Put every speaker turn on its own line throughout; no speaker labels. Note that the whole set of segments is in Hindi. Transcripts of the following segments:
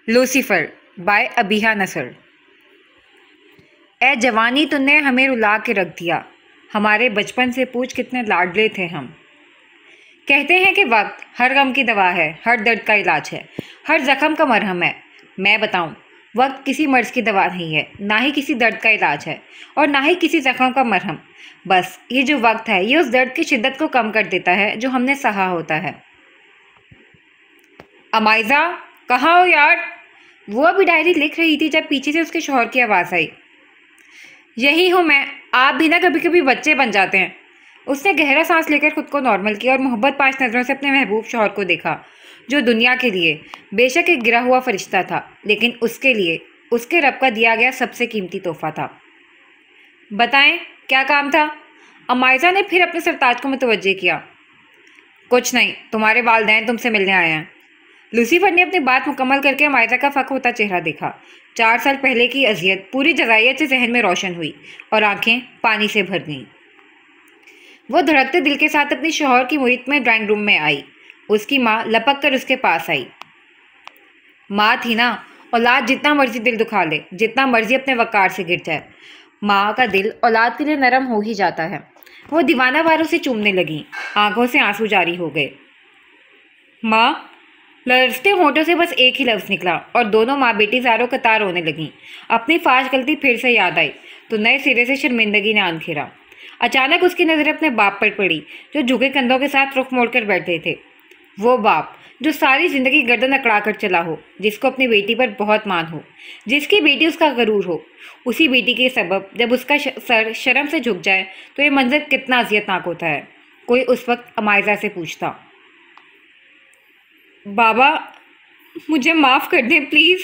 लूसीफर बाय अबिहा नसर। ए जवानी तूने हमें रुला के रख दिया, हमारे बचपन से पूछ कितने लाडले थे हम। कहते हैं कि वक्त हर गम की दवा है, हर दर्द का इलाज है, हर जख्म का मरहम है। मैं बताऊं, वक्त किसी मर्ज की दवा नहीं है, ना ही किसी दर्द का इलाज है और ना ही किसी जख्म का मरहम। बस ये जो वक्त है, ये उस दर्द की शिद्दत को कम कर देता है जो हमने सहा होता है। अमाइज़ा, कहाँ हो यार? वो अभी डायरी लिख रही थी जब पीछे से उसके शौहर की आवाज़ आई। यही हूँ मैं, आप भी ना कभी कभी बच्चे बन जाते हैं। उसने गहरा सांस लेकर खुद को नॉर्मल किया और मोहब्बत पाश नज़रों से अपने महबूब शौहर को देखा, जो दुनिया के लिए बेशक एक गिरा हुआ फरिश्ता था, लेकिन उसके लिए उसके रब का दिया गया सबसे कीमती तोहफा था। बताएं, क्या काम था? अमाइज़ा ने फिर अपने सरताज को मुतवज्जे किया। कुछ नहीं, तुम्हारे वालिदैन तुमसे मिलने आए हैं। लूसीफर ने अपनी बात मुकम्मल करके अमाइज़ा का फक होता चेहरा देखा। 4 साल पहले की अजियत पूरी जज़ाइयत से जहन में रोशन हुई और आंखें पानी से भर गईं। वो धड़कते दिल के साथ अपनी शौहर की मुरीद में ड्राइंग रूम में आई। उसकी माँ लपक कर उसके पास आई। माँ थी ना, औलाद जितना मर्जी दिल दुखा ले, जितना मर्जी अपने वक़ार से गिर जाए, माँ का दिल औलाद के लिए नरम हो ही जाता है। वो दीवाना वारों से चूमने लगी, आंखों से आंसू जारी हो गए। माँ, लरसते होंठों से बस एक ही लफ्ज़ निकला और दोनों माँ बेटी ज़ारो कतार रोने लगीं। अपनी फाश गलती फिर से याद आई तो नए सिरे से शर्मिंदगी ने आन घेरा। अचानक उसकी नज़र अपने बाप पर पड़ी, जो झुके कंधों के साथ रुख मोड़कर बैठे थे। वो बाप जो सारी जिंदगी गर्दन अकड़ा कर चला हो, जिसको अपनी बेटी पर बहुत मान हो, जिसकी बेटी उसका गरूर हो। उसी बेटी के सबब जब उसका सर शर्म से झुक जाए तो ये मंजर कितना अजियतनाक होता है। कोई उस वक्त अमाइज़ा से पूछता, बाबा मुझे माफ़ कर दें प्लीज़।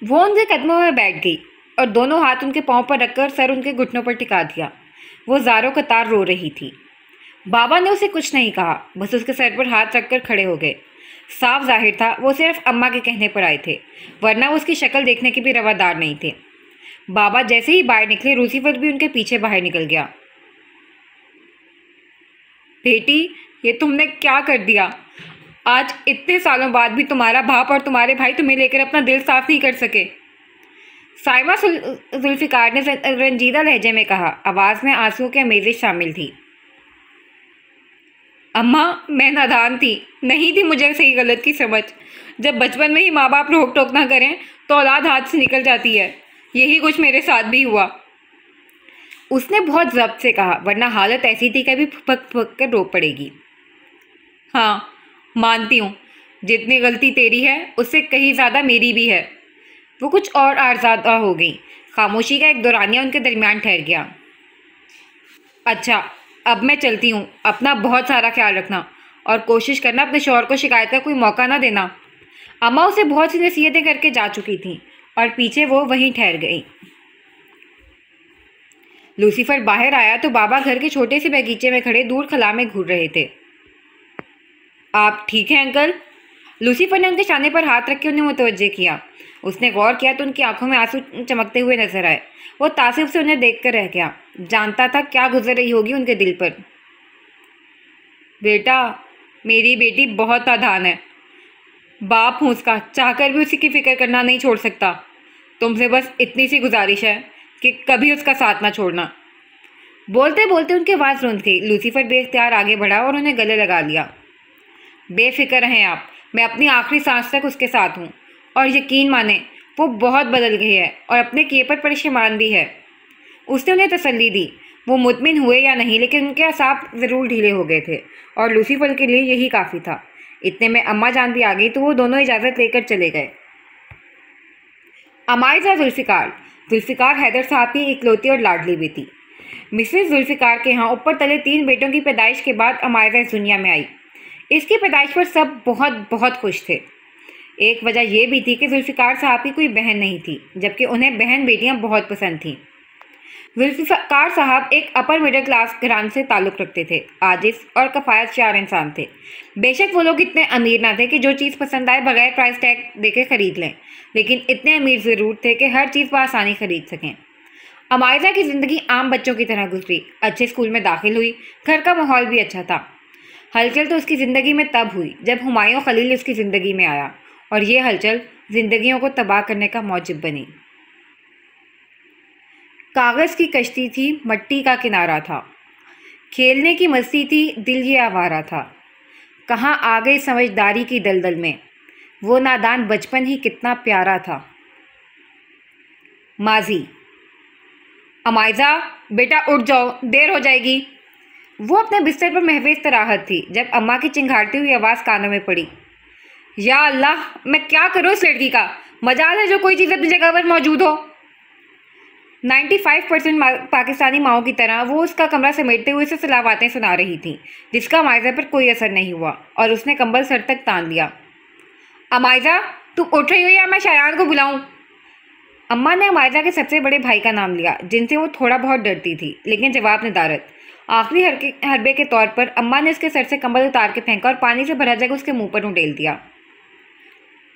वो उनके कदमों में बैठ गई और दोनों हाथ उनके पाँव पर रखकर सर उनके घुटनों पर टिका दिया। वो ज़ारो कतार रो रही थी। बाबा ने उसे कुछ नहीं कहा, बस उसके सर पर हाथ रखकर खड़े हो गए। साफ जाहिर था वो सिर्फ अम्मा के कहने पर आए थे, वरना वो उसकी शक्ल देखने के भी रवादार नहीं थे। बाबा जैसे ही बाहर निकले, लूसीफर भी उनके पीछे बाहर निकल गया। बेटी, ये तुमने क्या कर दिया? आज इतने सालों बाद भी तुम्हारा बाप और तुम्हारे भाई तुम्हें लेकर अपना दिल साफ नहीं कर सके। साइमा जुल्फ़िकार ने रंजीदा लहजे में कहा, आवाज़ में आंसुओं की आमेज़िश शामिल थी। अम्मा, मैं नादान थी, नहीं थी मुझे सही गलत की समझ। जब बचपन में ही माँ बाप रोक टोक ना करें तो औलाद हाथ से निकल जाती है। यही कुछ मेरे साथ भी हुआ। उसने बहुत ज़ब्त से कहा, वरना हालत ऐसी थी कि अभी फक फक कर रो पड़ेगी। हाँ, मानती हूँ, जितनी गलती तेरी है उससे कहीं ज़्यादा मेरी भी है। वो कुछ और आरज़ादा हो गई। खामोशी का एक दौरानिया उनके दरमियान ठहर गया। अच्छा, अब मैं चलती हूँ। अपना बहुत सारा ख्याल रखना और कोशिश करना अपने शौहर को शिकायत का कोई मौका ना देना। अम्मा उसे बहुत सी नसीहतें करके जा चुकी थीं और पीछे वो वहीं ठहर गई। लूसीफर बाहर आया तो बाबा घर के छोटे से बगीचे में खड़े दूर खला में घूर रहे थे। आप ठीक हैं अंकल? लूसीफर ने उनके शाने पर हाथ रख के उन्हें मुतवज्जे किया। उसने गौर किया तो उनकी आंखों में आंसू चमकते हुए नजर आए। वो तासिफ से उन्हें देखकर रह गया, जानता था क्या गुजर रही होगी उनके दिल पर। बेटा, मेरी बेटी बहुत नादान है। बाप हूँ उसका, चाहकर भी उसी की फिक्र करना नहीं छोड़ सकता। तुमसे बस इतनी सी गुजारिश है कि कभी उसका साथ ना छोड़ना। बोलते बोलते उनकी आवाज़ रुंध गई। लूसीफर बेख्तियार आगे बढ़ा और उन्हें गले लगा लिया। बेफिक्र रहें आप, मैं अपनी आखिरी सांस तक उसके साथ हूँ और यकीन माने वो बहुत बदल गई है और अपने किए पर परेशान भी है। उसने उन्हें तसल्ली दी। वो मुतमिन हुए या नहीं, लेकिन उनके असाब ज़रूर ढीले हो गए थे और लूसीफर के लिए यही काफ़ी था। इतने में अम्मा जान भी आ गई तो वो दोनों इजाज़त लेकर चले गए। अमाइज़ा जुल्फ़िकार हैदर साहब की इकलौती और लाडली बेटी। मिसेस जुल्फ़िकार के यहाँ ऊपर तले 3 बेटों की पैदाइश के बाद अमाइज़ा इस दुनिया में आई। इसकी पैदाइश पर सब बहुत बहुत खुश थे। एक वजह यह भी थी कि जुल्फ़िकार साहब की कोई बहन नहीं थी, जबकि उन्हें बहन बेटियां बहुत पसंद थीं। जुल्फ़िकार साहब एक अपर मिडिल क्लास घराने से ताल्लुक़ रखते थे। आजिज़ और कफ़ायतशार इंसान थे। बेशक वो लोग इतने अमीर ना थे कि जो चीज़ पसंद आए बगैर प्राइस टैग देके ख़रीद लें, लेकिन इतने अमीर ज़रूर थे कि हर चीज़ बआसानी ख़रीद सकें। अमाइज़ा की ज़िंदगी आम बच्चों की तरह गुजरी। अच्छे स्कूल में दाखिल हुई, घर का माहौल भी अच्छा था। हलचल तो उसकी ज़िंदगी में तब हुई जब हुमायूं खलील उसकी ज़िंदगी में आया और ये हलचल जिंदगियों को तबाह करने का मौजब बनी। कागज़ की कश्ती थी, मट्टी का किनारा था, खेलने की मस्ती थी, दिल ये आवारा था। कहाँ आ गई समझदारी की दलदल में, वो नादान बचपन ही कितना प्यारा था। माजी। अमाइज़ा, बेटा उठ जाओ, देर हो जाएगी। वो अपने बिस्तर पर महवेज तराहत थी जब अम्मा की चिंघाड़ती हुई आवाज़ कानों में पड़ी। या अल्लाह, मैं क्या करूँ इस लड़की का, मजाल है जो कोई चीज़ अपनी जगह पर मौजूद हो। 95% पाकिस्तानी माओं की तरह वो उसका कमरा समेटते हुए उसे सलावातें सुना रही थी, जिसका अमाइज़ा पर कोई असर नहीं हुआ और उसने कंबल सर तक तान लिया। अमाइज़ा, तुम उठ रही हो या मैं शायान को बुलाऊं? अम्मा ने अमाइज़ा के सबसे बड़े भाई का नाम लिया, जिनसे वो थोड़ा बहुत डरती थी, लेकिन जवाब निदारत। आखिरी हरबे के तौर पर अम्मा ने उसके सर से कंबल उतार के फेंका और पानी से भरा जग उसके मुंह पर उंडेल दिया।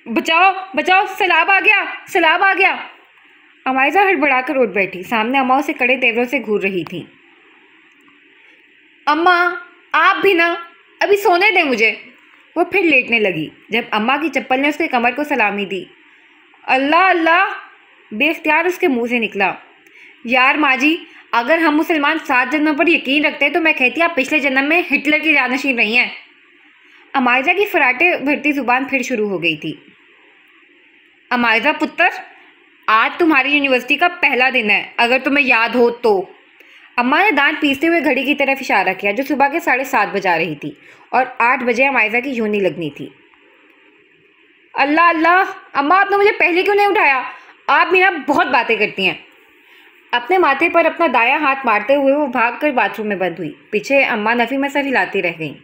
बचाओ बचाओ, सैलाब आ गया, सैलाब आ गया। अमाइज़ा हड़बड़ाकर उठ बैठी। सामने अम्मा उसे कड़े तेवरों से घूर रही थी। अम्मा, आप भी ना, अभी सोने दें मुझे। वो फिर लेटने लगी जब अम्मा की चप्पल ने उसके कमर को सलामी दी। अल्लाह अल्लाह, बेख्तियार उसके मुंह से निकला। यार माँ जी, अगर हम मुसलमान 7 जन्मों पर यकीन रखते हैं तो मैं कहती आप पिछले जन्म में हिटलर की जानशीन रही हैं। अमाइज़ा की फराटे भरती जुबान फिर शुरू हो गई थी। अमाइज़ा पुत्र, आज तुम्हारी यूनिवर्सिटी का पहला दिन है, अगर तुम्हें याद हो तो। अम्मा ने दांत पीसते हुए घड़ी की तरफ इशारा किया जो सुबह के 7:30 बजा रही थी और 8 बजे अमाइज़ा की यूनी लगनी थी। अल्लाह अल्लाह, अम्मा आपने मुझे पहले क्यों नहीं उठाया? आप भी ना बहुत बातें करती हैं। अपने माथे पर अपना दायां हाथ मारते हुए वो भागकर बाथरूम में बंद हुई। पीछे अम्मा नफ़ी में सर हिलाती रह गईं।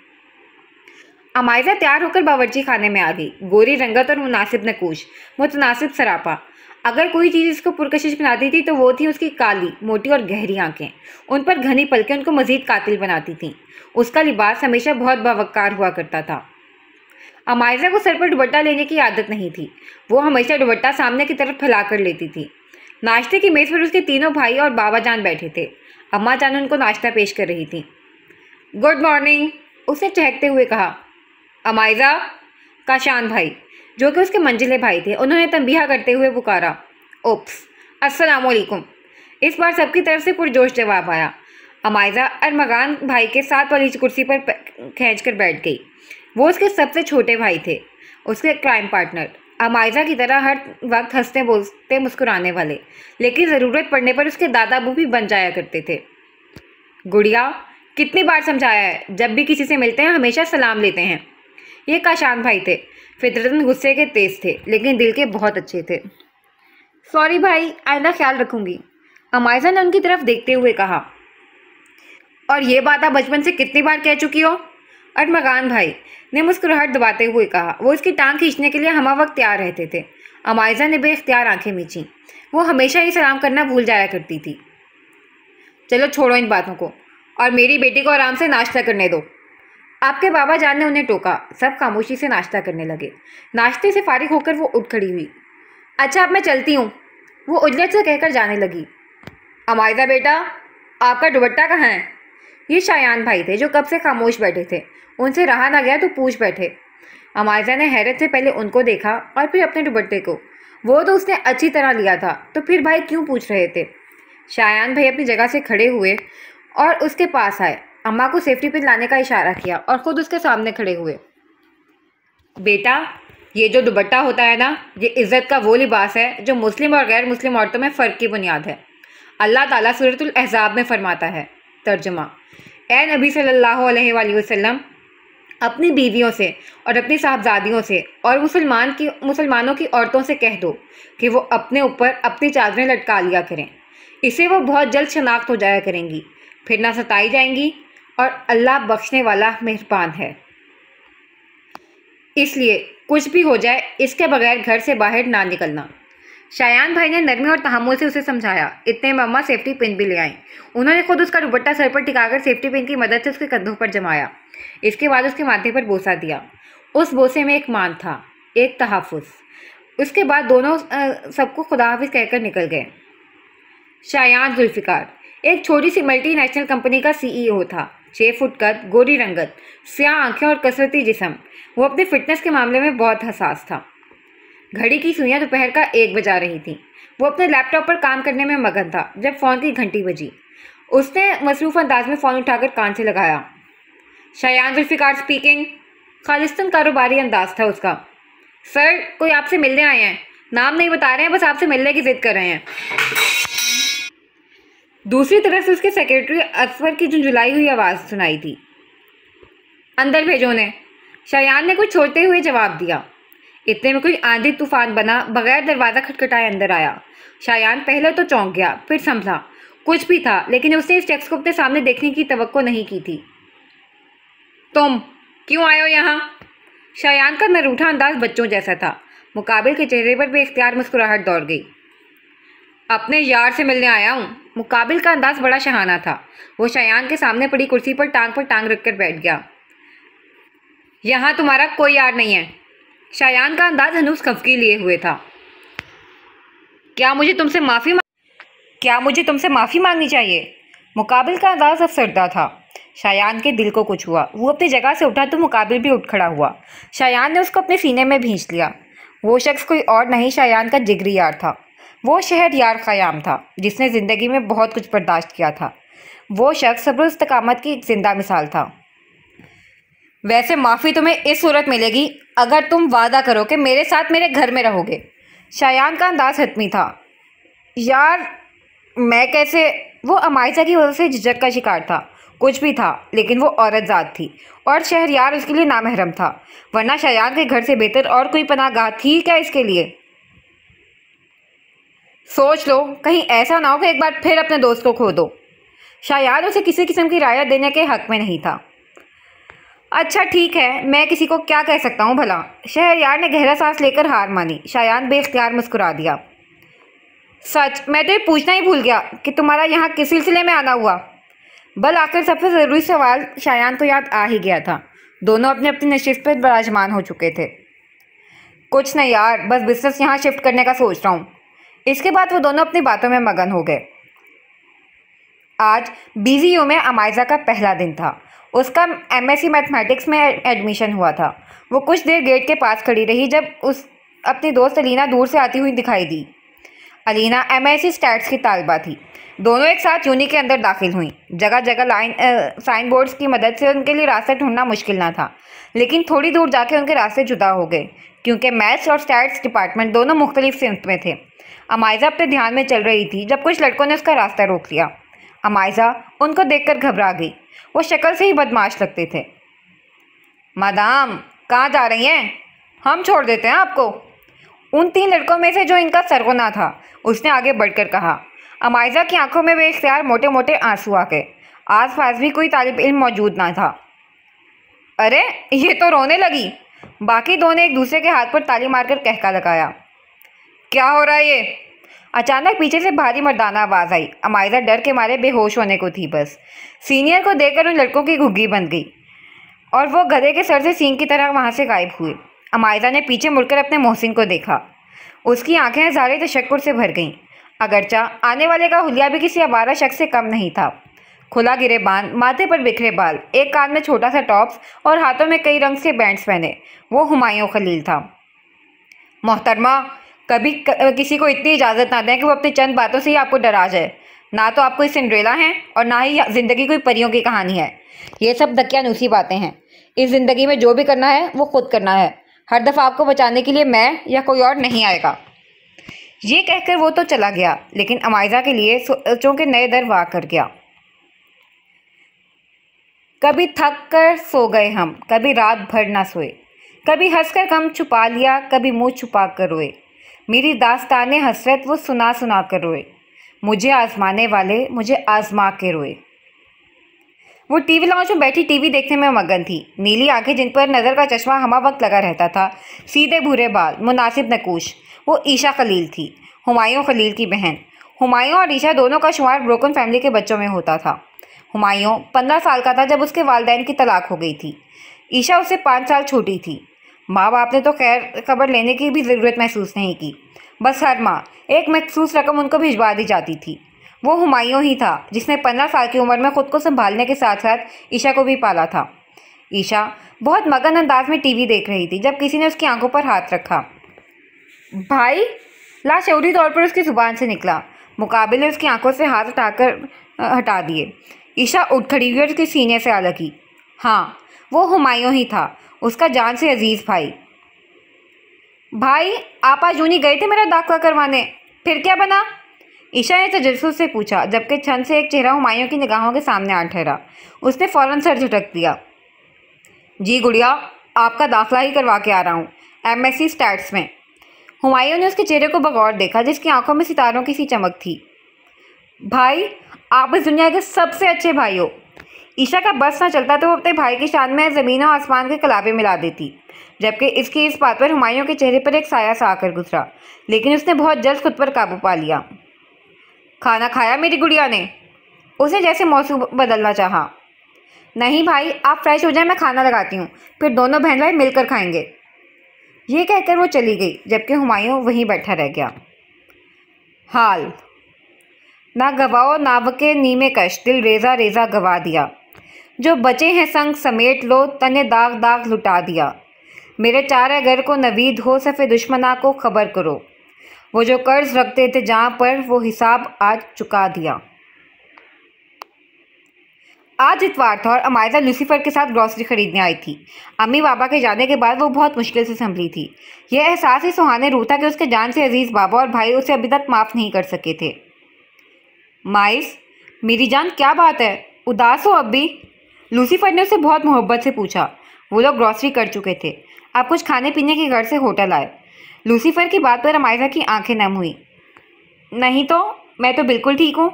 अमाइज़ा तैयार होकर बावर्ची खाने में आ गई। गोरी रंगत और मुनासिब नकूश, मुतनासिब सरापा। अगर कोई चीज़ इसको पुरकशिश बनाती थी तो वो थी उसकी काली, मोटी और गहरी आंखें। उन पर घनी पलकें उनको मज़ीद कातिल बनाती थीं। उसका लिबास हमेशा बहुत बावकार हुआ करता था। अमाइज़ा को सर पर दुपट्टा लेने की आदत नहीं थी। वो हमेशा दुपट्टा सामने की तरफ फैला कर लेती थी। नाश्ते की मेज़ पर उसके तीनों भाई और बाबा जान बैठे थे। अम्मा जान उनको नाश्ता पेश कर रही थी। गुड मॉर्निंग, उसने चहकते हुए कहा। अमाइज़ा, काशान भाई, जो कि उसके मंजिले भाई थे, उन्होंने तंबीहा करते हुए पुकारा। ओप्स, अस्सलामुअलैकुम। इस बार सबकी तरफ से पुरजोश जवाब आया। अमाइज़ा अरमगान भाई के साथ वाली कुर्सी पर खींच कर बैठ गई। वो उसके सबसे छोटे भाई थे, उसके क्राइम पार्टनर। अमाइज़ा की तरह हर वक्त हंसते बोलते मुस्कुराने वाले, लेकिन ज़रूरत पड़ने पर उसके दादा अबू भी बन जाया करते थे। गुड़िया, कितनी बार समझाया है, जब भी किसी से मिलते हैं हमेशा सलाम लेते हैं। ये काशान भाई थे। फितरतन गुस्से के तेज थे, लेकिन दिल के बहुत अच्छे थे। सॉरी भाई, आइंदा ख्याल रखूंगी, अमाइज़ा ने उनकी तरफ देखते हुए कहा। और ये बात आप बचपन से कितनी बार कह चुकी हो? अरमगान भाई ने मुस्कुराहट दबाते हुए कहा। वो उसकी टांग खींचने के लिए हमा वक्त तैयार रहते थे। अमाइज़ा ने बेख्तियार आंखें मींची। वो हमेशा ही सलाम करना भूल जाया करती थी। चलो छोड़ो इन बातों को और मेरी बेटी को आराम से नाश्ता करने दो, आपके बाबा जान ने उन्हें टोका। सब खामोशी से नाश्ता करने लगे। नाश्ते से फारिग होकर वो उठ खड़ी हुई। अच्छा, अब मैं चलती हूँ, वो उजलत से कहकर जाने लगी। अमाइज़ा बेटा, आपका दुपट्टा कहाँ है? ये शायान भाई थे जो कब से खामोश बैठे थे। उनसे रहा ना गया तो पूछ बैठे। अमाइज़ा ने हैरत से पहले उनको देखा और फिर अपने दुपट्टे को। वो तो उसने अच्छी तरह लिया था, तो फिर भाई क्यों पूछ रहे थे? शायान भाई अपनी जगह से खड़े हुए और उसके पास आए। अम्मा को सेफ्टी पिन लाने का इशारा किया और ख़ुद उसके सामने खड़े हुए। बेटा, ये जो दुपट्टा होता है ना, ये इज़्ज़त का वो लिबास है जो मुस्लिम और गैर मुस्लिम औरतों में फ़र्क की बुनियाद है। अल्लाह ताला सूरतुल अहज़ाब में फरमाता है। तर्जुमा। ए नबी सल्लल्लाहु अलैहि वसल्लम, अपनी बीवियों से और अपनी साहबजादियों से और मुसलमानों की औरतों से कह दो कि वो अपने ऊपर अपनी चादरें लटका लिया करें। इससे वो बहुत जल्द शनाख्त हो जाया करेंगी, फिर ना सताई जाएंगी और अल्लाह बख्शने वाला मेहरबान है। इसलिए कुछ भी हो जाए, इसके बगैर घर से बाहर ना निकलना। शायान भाई ने नरमी और तहम्मुल से उसे समझाया। इतने में अम्मा सेफ्टी पिन भी ले आईं। उन्होंने खुद उसका दुपट्टा सर पर टिकाकर सेफ्टी पिन की मदद से उसके कंधों पर जमाया। इसके बाद उसके माथे पर बोसा दिया। उस बोसे में एक मान था, एक तहफ़्फ़ुज़। उसके बाद दोनों सबको खुदा हाफिज़ कहकर निकल गए। शायान जुल्फ़िकार एक छोटी सी मल्टीनेशनल कंपनी का CEO था। 6 फुट कद, गोरी रंगत, स्याह आंखें और कसरती जिस्म। वो अपने फिटनेस के मामले में बहुत हसास था। घड़ी की सुइयां दोपहर का 1 बजा रही थी। वो अपने लैपटॉप पर काम करने में मगन था जब फ़ोन की घंटी बजी। उसने मसरूफ़ अंदाज में फ़ोन उठाकर कान से लगाया। शायान जुल्फ़िकार स्पीकिंग। खालिस्तान कारोबारी अंदाज था उसका। सर, कोई आपसे मिलने आए हैं। नाम नहीं बता रहे हैं, बस आपसे मिलने की ज़िद कर रहे हैं। दूसरी तरफ से उसके सेक्रेटरी असफर की झुंझुलाई हुई आवाज़ सुनाई थी। अंदर भेजो उन्हें। शायान ने कुछ छोड़ते हुए जवाब दिया। इतने में कोई आंधी तूफान बना बगैर दरवाज़ा खटखटाए अंदर आया। शायान पहले तो चौंक गया, फिर समझा कुछ भी था, लेकिन उसने इस शख्स को अपने सामने देखने की तवक्को नहीं की थी। तुम क्यों आए हो यहाँ? शायान का नरूठा अंदाज बच्चों जैसा था। मुकाबिल के चेहरे पर बेख्तियार मुस्कुराहट दौड़ गई। अपने यार से मिलने आया हूँ। मुकाबिल का अंदाज बड़ा शहाना था। वो शायान के सामने पड़ी कुर्सी पर टांग रखकर बैठ गया। यहाँ तुम्हारा कोई यार नहीं है। शायान का अंदाज हनूस खफकी लिए हुए था। क्या मुझे तुमसे माफ़ी मांगनी चाहिए? मुकाबिल का अंदाज अफसरदा था। शायान के दिल को कुछ हुआ। वो अपनी जगह से उठा तो मुकाबिल भी उठ खड़ा हुआ। शायान ने उसको अपने सीने में भींच लिया। वो शख्स कोई और नहीं, शायान का जिगरी यार था। वो शहरयार ख़याम था जिसने ज़िंदगी में बहुत कुछ बर्दाश्त किया था। वो शख्स सब्र इस्तकामत की एक जिंदा मिसाल था। वैसे माफ़ी तुम्हें इस सूरत मिलेगी अगर तुम वादा करो कि मेरे साथ मेरे घर में रहोगे। शायान का अंदाज हतमी था। यार मैं कैसे? वो अमायसा की वजह से झिझक का शिकार था। कुछ भी था, लेकिन वो औरत ज़ात थी और शहरयार उसके लिए नामहरम था। वरना शायान के घर से बेहतर और कोई पनाहगाह थी क्या इसके लिए? सोच लो, कहीं ऐसा ना हो कि एक बार फिर अपने दोस्त को खो दो। शायान उसे किसी किस्म की राय देने के हक में नहीं था। अच्छा ठीक है, मैं किसी को क्या कह सकता हूँ भला? शहरयार ने गहरा सांस लेकर हार मानी। शायान बेख्तियार मुस्कुरा दिया। सच, मैं तो ये पूछना ही भूल गया कि तुम्हारा यहाँ किस सिलसिले में आना हुआ। बल आखिर सबसे ज़रूरी सवाल शायान को याद आ ही गया था। दोनों अपने अपनी नशिस्त पर विराजमान हो चुके थे। कुछ नहीं यार, बस बिजनेस यहाँ शिफ्ट करने का सोच रहा हूँ। इसके बाद वो दोनों अपनी बातों में मगन हो गए। आज BZU में अमायजा का पहला दिन था। उसका MSc मैथमेटिक्स में एडमिशन हुआ था। वो कुछ देर गेट के पास खड़ी रही जब अपनी दोस्त अलीना दूर से आती हुई दिखाई दी। अलीना MSc स्टैट्स की तालिबा थी। दोनों एक साथ यूनी के अंदर दाखिल हुई। जगह जगह साइन बोर्ड्स की मदद से उनके लिए रास्ता ढूंढना मुश्किल ना था, लेकिन थोड़ी दूर जाके उनके रास्ते जुदा हो गए क्योंकि मैथ्स और स्टैट्स डिपार्टमेंट दोनों मुख्तलिफ सिमत में थे। अमायजा अपने ध्यान में चल रही थी जब कुछ लड़कों ने उसका रास्ता रोक लिया। अमायजा उनको देखकर घबरा गई। वो शक्ल से ही बदमाश लगते थे। मादाम, कहाँ जा रही हैं? हम छोड़ देते हैं आपको। उन 3 लड़कों में से जो इनका सरगना था, उसने आगे बढ़कर कहा। अमायजा की आंखों में बेख्तियार मोटे मोटे आंसू आ गए। आसपास भी कोई तालिब इल्म मौजूद ना था। अरे ये तो रोने लगी। बाकी 2 ने एक दूसरे के हाथ पर ताली मारकर कहका लगाया। क्या हो रहा है ये? अचानक पीछे से भारी मर्दाना आवाज़ आई। अमायजा डर के मारे बेहोश होने को थी। बस सीनियर को देखकर उन लड़कों की घुग्गी बन गई और वो गधे के सर से सींग की तरह वहाँ से गायब हुए। अमायजा ने पीछे मुड़कर अपने मोहसिन को देखा। उसकी आंखें हज़ारे तशक्कुर से भर गईं। अगरचा आने वाले का हुलिया भी किसी आवारा शख्स से कम नहीं था। खुला गिरेबान, माथे पर बिखरे बाल, एक कान में छोटा सा टॉप्स और हाथों में कई रंग के बैंड्स पहने वो हुमायूं खलील था। मोहतरमा, कभी किसी को इतनी इजाज़त ना दें कि वो अपनी चंद बातों से ही आपको डरा जाए। ना तो आप कोई सिंड्रेला हैं और ना ही ज़िंदगी कोई परियों की कहानी है। ये सब दकियानूसी बातें हैं। इस ज़िंदगी में जो भी करना है वो खुद करना है। हर दफ़ा आपको बचाने के लिए मैं या कोई और नहीं आएगा। ये कहकर वो तो चला गया, लेकिन अमायजा के लिए सोचों के नए दर वाह कर गया। कभी थक कर सो गए हम, कभी रात भर ना सोए, कभी हंसकर गम छुपा लिया, कभी मुँह छुपा कर रोए। मेरी दास्ताने हसरत वो सुना सुना कर रोए। मुझे आजमाने वाले मुझे आजमा के रोए। वो टीवी लॉन्च में बैठी टीवी देखने में मगन थी। नीली आंखें जिन पर नज़र का चश्मा हमा वक्त लगा रहता था, सीधे भूरे बाल, मुनासिब नकूश। वो ईशा खलील थी, हुमायूं खलील की बहन। हुमायूं और ईशा दोनों का शुमार ब्रोकन फैमिली के बच्चों में होता था। हुमायूं 15 साल का था जब उसके वालिदैन की तलाक हो गई थी। ईशा उससे 5 साल छोटी थी। माँ बाप ने तो खैर खबर लेने की भी ज़रूरत महसूस नहीं की। बस हर माह एक मखसूस रकम उनको भिजवा दी जाती थी। वो हुमायूं ही था जिसने 15 साल की उम्र में ख़ुद को संभालने के साथ साथ ईशा को भी पाला था। ईशा बहुत मगन अंदाज में टीवी देख रही थी जब किसी ने उसकी आंखों पर हाथ रखा। भाई, लाशऊरी तौर पर उसकी जुबान से निकला। मुकाबिल ने उसकी आंखों से हाथ हटा दिए। ईशा उठ खड़ी हुई और उसके सीने से आ लगी। हाँ, वो हुमायूं ही था, उसका जान से अजीज भाई। भाई, आप आज यूं ही गए थे मेरा दाखिला करवाने, फिर क्या बना? ईशा ने तजस्सुस से पूछा, जबकि छन से एक चेहरा हुमायूं की निगाहों के सामने आ ठहरा। उसने फौरन सर झटक दिया। जी गुड़िया, आपका दाखिला ही करवा के आ रहा हूँ, एमएससी स्टैट्स में। हुमायूं ने उसके चेहरे को बगौर देखा, जिसकी आंखों में सितारों की सी चमक थी। भाई, आप इस दुनिया के सबसे अच्छे भाई हो। ईशा का बस ना चलता तो वो अपने भाई की शान में ज़मीन और आसमान के कलाबे मिला देती, जबकि इसकी इस बात पर हुमायूं के चेहरे पर एक साया सा आकर गुजरा, लेकिन उसने बहुत जल्द खुद पर काबू पा लिया। खाना खाया मेरी गुड़िया ने? उसने जैसे मौसू बदलना चाहा। नहीं भाई, आप फ्रेश हो जाए, मैं खाना लगाती हूँ, फिर दोनों बहन भाई मिलकर खाएंगे। ये कहकर वो चली गई, जबकि हुमायूं वहीं बैठा रह गया। हाल ना गवाओ नाव के नीमे कश, दिल रेजा रेजा गवा दिया। जो बचे हैं संग समेट लो, तने दाग दाग लुटा दिया। मेरे चारे घर को नवीद हो, सफ़े दुश्मना को खबर करो। वो जो कर्ज रखते थे जहाँ पर, वो हिसाब आज चुका दिया। आज इतवार था और अमायरा लूसीफर के साथ ग्रॉसरी खरीदने आई थी। अम्मी बाबा के जाने के बाद वो बहुत मुश्किल से संभली थी। यह एहसास ही सुहाने रूह था कि उसके जान से अजीज़ बाबा और भाई उसे अभी तक माफ़ नहीं कर सके थे। माइस, मेरी जान, क्या बात है, उदास हो अब भी? लूसीफर ने उसे बहुत मोहब्बत से पूछा। वो लोग ग्रॉसरी कर चुके थे, आप कुछ खाने पीने के घर से होटल आए। लूसीफर की बात पर अमायरा की आंखें नम हुई। नहीं तो, मैं तो बिल्कुल ठीक हूँ,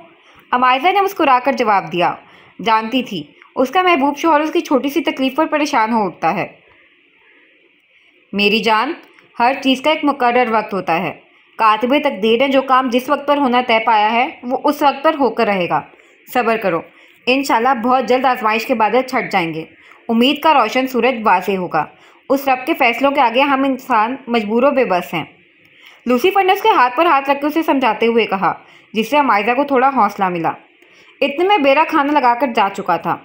अमायरा ने मुस्कुराकर जवाब दिया। जानती थी उसका महबूब शौहर उसकी छोटी सी तकलीफ पर परेशान हो उठता है। मेरी जान, हर चीज़ का एक मुकर्रर वक्त होता है। कातिबे तकदीर ने जो काम जिस वक्त पर होना तय पाया है, वो उस वक्त पर होकर रहेगा। सब्र करो, इंशाल्लाह बहुत जल्द आजमाइश के बादल छट जाएंगे। उम्मीद का रोशन सूरज वाज़ेह होगा। उस रब के फैसलों के आगे हम इंसान मजबूरों बेबस हैं। लूसीफर ने उसके हाथ पर हाथ रख के उसे समझाते हुए कहा, जिससे अमायरा को थोड़ा हौसला मिला। इतने में बेरा खाना लगाकर जा चुका था।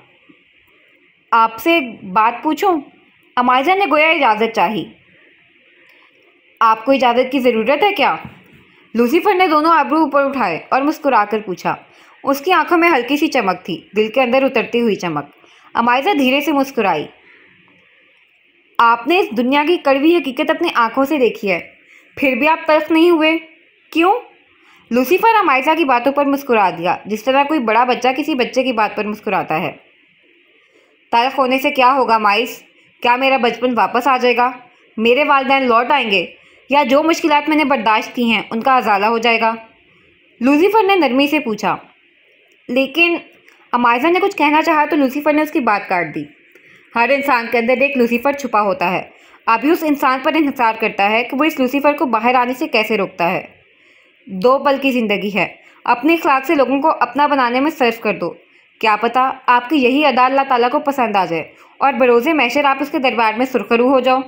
आपसे एक बात पूछूं? अमायरा ने गोया इजाज़त चाही। आपको इजाज़त की ज़रूरत है क्या? लूसीफर ने दोनों आबरू ऊपर उठाए और मुस्कुराकर पूछा। उसकी आंखों में हल्की सी चमक थी, दिल के अंदर उतरती हुई चमक। अमायरा धीरे से मुस्कुराई। आपने इस दुनिया की कड़वी हकीकत अपनी आंखों से देखी है, फिर भी आप तल्ख नहीं हुए, क्यों? लूसीफर अमायरा की बातों पर मुस्कुरा दिया, जिस तरह कोई बड़ा बच्चा किसी बच्चे की बात पर मुस्कुराता है। तल्ख होने से क्या होगा माइस? क्या मेरा बचपन वापस आ जाएगा? मेरे वालिदैन लौट आएंगे? या जो मुश्किलात मैंने बर्दाश्त की हैं उनका अजाला हो जाएगा? लूसीफर ने नरमी से पूछा। लेकिन अमायरा ने कुछ कहना चाहा तो लूसीफर ने उसकी बात काट दी। हर इंसान के अंदर एक लूसीफर छुपा होता है। अभी उस इंसान पर इंतजार करता है कि वो इस लूसीफर को बाहर आने से कैसे रोकता है। 2 पल की ज़िंदगी है, अपने इखलाक से लोगों को अपना बनाने में सर्फ कर दो। क्या पता आपकी यही अदा अल्लाह ताला को पसंद आ जाए और बरोज़े मैशर आप उसके दरबार में सुरखरू हो जाओ।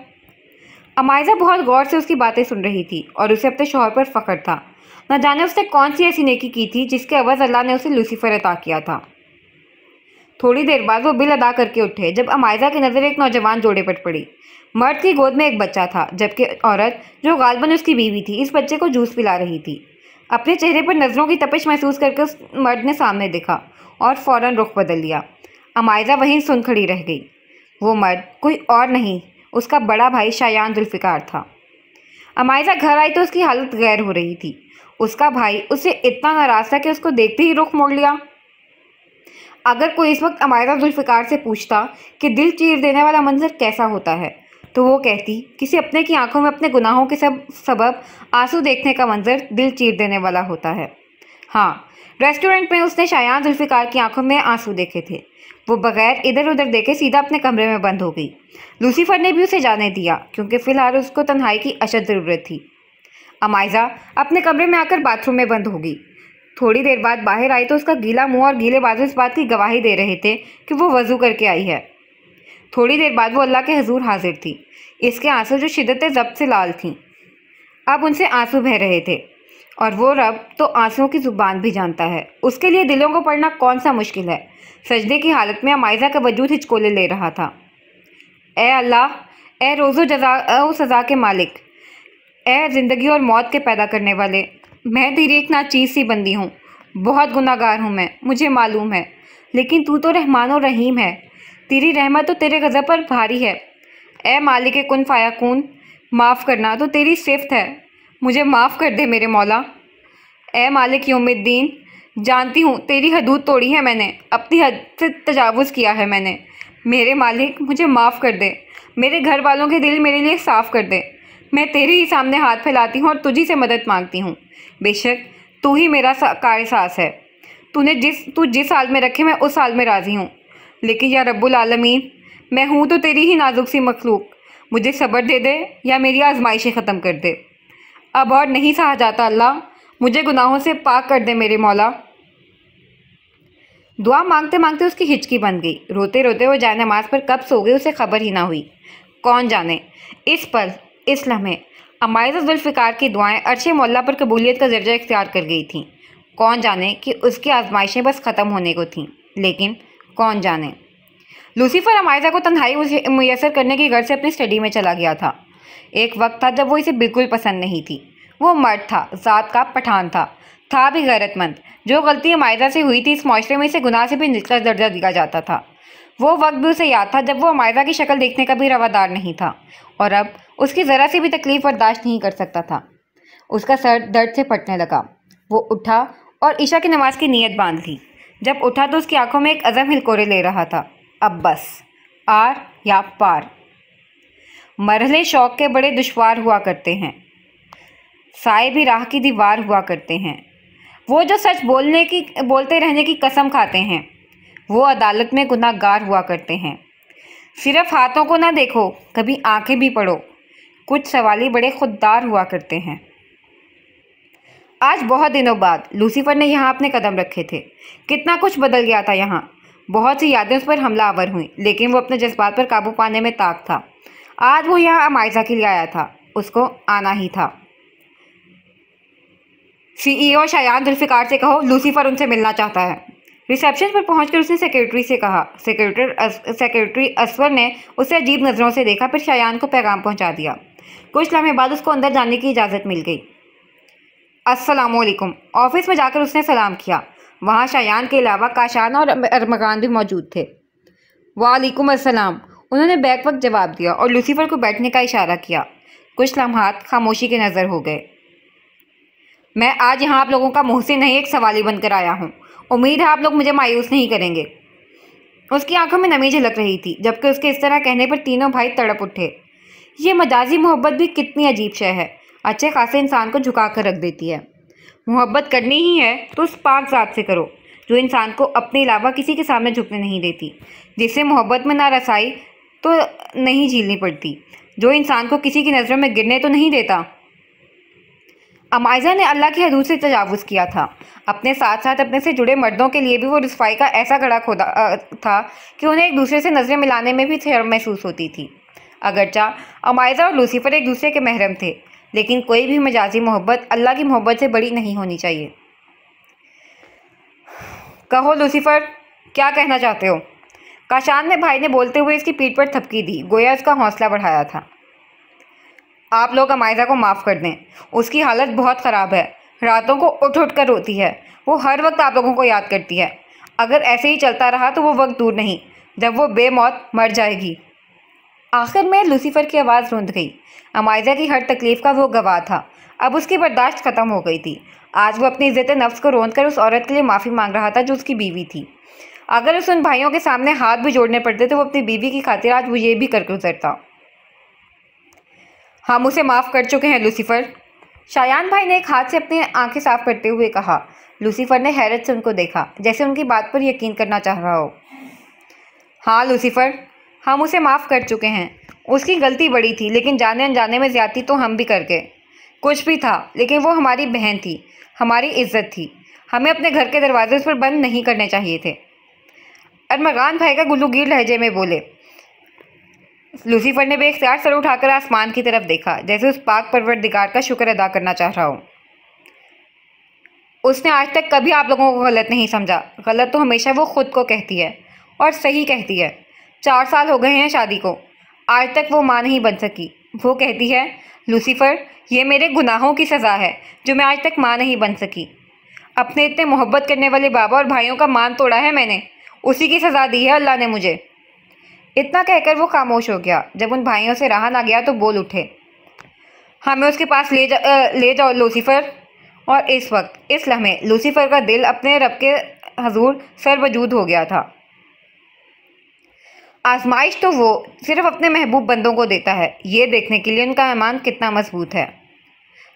अमायरा बहुत गौर से उसकी बातें सुन रही थी और उसे अपने शौहर पर फ़ख्र था। न जाने उसने कौन सी ऐसी नेकी की थी जिसके अवज़ अल्लाह ने उसे लूसीफर अता किया था। थोड़ी देर बाद वो बिल अदा करके उठे, जब अमायरा की नज़र एक नौजवान जोड़े पर पड़ी। मर्द की गोद में एक बच्चा था, जबकि औरत, जो गालबन उसकी बीवी थी, इस बच्चे को जूस पिला रही थी। अपने चेहरे पर नज़रों की तपिश महसूस करके उस मर्द ने सामने देखा और फ़ौरन रुख बदल लिया। अमायरा वहीं सुन खड़ी रह गई। वो मर्द कोई और नहीं, उसका बड़ा भाई शायान जुल्फ़िकार था। अमायरा घर आई तो उसकी हालत गैर हो रही थी। उसका भाई उससे इतना नाराज़ था कि उसको देखते ही रुख मोड़ लिया। अगर कोई इस वक्त अमायरा जुल्फ़िकार से पूछता कि दिल चीर देने वाला मंजर कैसा होता है, तो वो कहती, किसी अपने की आंखों में अपने गुनाहों के सबब आंसू देखने का मंजर दिल चीर देने वाला होता है। हाँ, रेस्टोरेंट में उसने शायान जुल्फ़िकार की आंखों में आंसू देखे थे। वो बगैर इधर उधर देखे सीधा अपने कमरे में बंद हो गई। लूसीफर ने भी उसे जाने दिया, क्योंकि फ़िलहाल उसको तन्हाई की अशद ज़रूरत थी। अमायरा अपने कमरे में आकर बाथरूम में बंद हो गई। थोड़ी देर बाद बाहर आई तो उसका गीला मुंह और गीले बाजू इस बात की गवाही दे रहे थे कि वो वज़ू करके आई है। थोड़ी देर बाद वो अल्लाह के हजूर हाजिर थी। इसके आंसू जो शिद्दत ज़ब्त से लाल थीं, अब उनसे आंसू बह रहे थे, और वो रब तो आंसुओं की ज़ुबान भी जानता है। उसके लिए दिलों को पढ़ना कौन सा मुश्किल है। सजदे की हालत में अमायरा का वजूद हिचकोले ले रहा था। ए अल्लाह, ए रोज़ो जज़ा ओ सज़ा के मालिक, ए ज़िंदगी और मौत के पैदा करने वाले, मैं तेरी एक नाचीज़ सी बंदी हूँ। बहुत गुनाहगार हूँ मैं, मुझे मालूम है, लेकिन तू तो रहमान और रहीम है। तेरी रहमत तो तेरे गज़ब पर भारी है। ए मालिक कुन फ़ायकून, माफ़ करना तो तेरी सिफ़त है, मुझे माफ़ कर दे मेरे मौला। ए मालिक यौमिद्दीन, जानती हूँ तेरी हदूद तोड़ी है मैंने, अपनी हद से तजावुज़ किया है मैंने। मेरे मालिक मुझे माफ़ कर दे, मेरे घर वालों के दिल मेरे लिए साफ़ कर दे। मैं तेरे ही सामने हाथ फैलाती हूँ और तुझी से मदद मांगती हूँ। बेशक तू ही मेरा कार-ए-सास है। तू जिस हाल में रखे मैं उस हाल में राज़ी हूँ। लेकिन या रब्बुल आलमीन, मैं हूँ तो तेरी ही नाजुक सी मखलूक। मुझे सब्र दे दे या मेरी आजमाइशें ख़त्म कर दे। अब और नहीं सहा जाता अल्लाह, मुझे गुनाहों से पाक कर दे मेरे मौला। दुआ मांगते मांगते उसकी हिचकी बन गई। रोते रोते वो जाए नमाज पर कब सो गई उसे खबर ही ना हुई। कौन जाने इस पल इस लम्हे अमाइज़ा जुल्फ़िकार की दुआएं अर्शे मौला पर कबूलियत का दर्जा इख्तियार कर गई थीं। कौन जाने कि उसकी आजमाइशें बस ख़त्म होने को थीं, लेकिन कौन जाने। लूसीफ़र अमाइज़ा को तन्हाई मुयस्सर करने के घर से अपनी स्टडी में चला गया था। एक वक्त था जब वो इसे बिल्कुल पसंद नहीं थी। वो मर्द था, ज़ात का पठान था भी गैरतमंद। जो गलती अमाइज़ा से हुई थी इस माशरे में इसे गुनाह से भी निचला दर्जा दिया जाता था। वो वक्त भी उसे याद था जब वो अमाइज़ा की शक्ल देखने का भी रवादार नहीं था और अब उसकी ज़रा सी भी तकलीफ़ बर्दाश्त नहीं कर सकता था। उसका सर दर्द से फटने लगा। वो उठा और ईशा की नमाज की नीयत बांध ली। जब उठा तो उसकी आंखों में एक अज़म हिलकोरे ले रहा था। अब बस आर या पार। मरहले शौक़ के बड़े दुश्वार हुआ करते हैं, साए भी राह की दीवार हुआ करते हैं। वो जो सच बोलते रहने की कसम खाते हैं, वो अदालत में गुनाहगार हुआ करते हैं। सिर्फ हाथों को ना देखो, कभी आंखें भी पढ़ो, कुछ सवाली बड़े खुददार हुआ करते हैं। आज बहुत दिनों बाद लूसीफर ने यहाँ अपने कदम रखे थे। कितना कुछ बदल गया था यहाँ। बहुत सी यादें उस पर हमलावर हुई, लेकिन वो अपने जज्बात पर काबू पाने में ताक था। आज वो यहाँ अमाइज़ा के लिए आया था, उसको आना ही था। CEO शायान जुल्फ़िकार से कहो लूसीफर उनसे मिलना चाहता है। रिसेप्शन पर पहुंचकर उसने सेक्रेटरी से कहा। सेक्रेटरी असवर ने उसे अजीब नज़रों से देखा, फिर शायान को पैगाम पहुंचा दिया। कुछ लम्हे बाद उसको अंदर जाने की इजाज़त मिल गई। अस्सलामुअलैकुम। ऑफिस में जाकर उसने सलाम किया। वहाँ शायान के अलावा काशान और अरमगान भी मौजूद थे। वालेकुम अस्सलाम, उन्होंने बैक वक्त जवाब दिया और लूसीफर को बैठने का इशारा किया। कुछ लम्हात खामोशी के नज़र हो गए। मैं आज यहाँ आप लोगों का मुहसिन नहीं, एक सवाली बनकर आया हूँ। उम्मीद है आप लोग मुझे मायूस नहीं करेंगे। उसकी आंखों में नमी झलक रही थी, जबकि उसके इस तरह कहने पर तीनों भाई तड़प उठे। ये मजाजी मोहब्बत भी कितनी अजीब शय है, अच्छे खासे इंसान को झुका कर रख देती है। मोहब्बत करनी ही है तो उस पाक ज़ात से करो जो इंसान को अपने अलावा किसी के सामने झुकने नहीं देती, जिससे मोहब्बत में ना रसाई तो नहीं झीलनी पड़ती, जो इंसान को किसी की नज़रों में गिरने तो नहीं देता। अमाइज़ा ने अल्लाह की हदूद से तजावुज़ किया था। अपने साथ साथ अपने से जुड़े मर्दों के लिए भी वो रुसवाई का ऐसा गड़ा खोदा था कि उन्हें एक दूसरे से नज़रें मिलाने में भी शर्म महसूस होती थी। अगरचा अमाइज़ा और लूसीफर एक दूसरे के महरम थे, लेकिन कोई भी मजाजी मोहब्बत अल्लाह की मोहब्बत से बड़ी नहीं होनी चाहिए। कहो लूसीफर, क्या कहना चाहते हो? काशान ने भाई ने बोलते हुए इसकी पीठ पर थपकी दी, गोया उसका हौसला बढ़ाया था। आप लोग अमाइज़ा को माफ़ कर दें, उसकी हालत बहुत ख़राब है। रातों को उठ उठ कर रोती है। वो हर वक्त आप लोगों को याद करती है। अगर ऐसे ही चलता रहा तो वो वक्त दूर नहीं जब वो बेमौत मर जाएगी। आखिर में लूसीफर की आवाज़ रुंध गई। अमाइज़ा की हर तकलीफ़ का वो गवाह था। अब उसकी बर्दाश्त ख़त्म हो गई थी। आज वो अपनी इज़्ज़त नफ्स को रोंद कर उस औरत के लिए माफ़ी मांग रहा था जो उसकी बीवी थी। अगर उस उन भाइयों के सामने हाथ भी जोड़ने पड़ते तो वो अपनी बीवी की खातिर आज वो ये भी कर गुजरता। हम उसे माफ़ कर चुके हैं लूसीफर, शायान भाई ने एक हाथ से अपनी आंखें साफ करते हुए कहा। लूसीफर ने हैरत से उनको देखा, जैसे उनकी बात पर यकीन करना चाह रहा हो। हाँ लूसीफर, हम उसे माफ़ कर चुके हैं। उसकी गलती बड़ी थी, लेकिन जाने अनजाने में ज़्यादती तो हम भी कर गए। कुछ भी था, लेकिन वो हमारी बहन थी, हमारी इज्जत थी। हमें अपने घर के दरवाजे उस पर बंद नहीं करने चाहिए थे। अरमगान भाई का गुलूगीर लहजे में बोले। लूसीफर ने बेख्तियार सर उठाकर आसमान की तरफ देखा, जैसे उस पाक परवरदिगार का शुक्र अदा करना चाह रहा हो। उसने आज तक कभी आप लोगों को गलत नहीं समझा। गलत तो हमेशा वो खुद को कहती है और सही कहती है। 4 साल हो गए हैं शादी को, आज तक वो माँ नहीं बन सकी। वो कहती है, लूसीफर, ये मेरे गुनाहों की सज़ा है जो मैं आज तक माँ नहीं बन सकी। अपने इतने मोहब्बत करने वाले बाबा और भाइयों का मान तोड़ा है मैंने, उसी की सज़ा दी है अल्लाह ने मुझे। इतना कहकर वो खामोश हो गया। जब उन भाइयों से रहा ना गया तो बोल उठे, हमें उसके पास ले जाओ लूसीफर। और इस वक्त इस लम्हे लूसीफर का दिल अपने रब के हजूर सरवजूद हो गया था। आजमाइश तो वो सिर्फ अपने महबूब बंदों को देता है, ये देखने के लिए उनका ईमान कितना मजबूत है।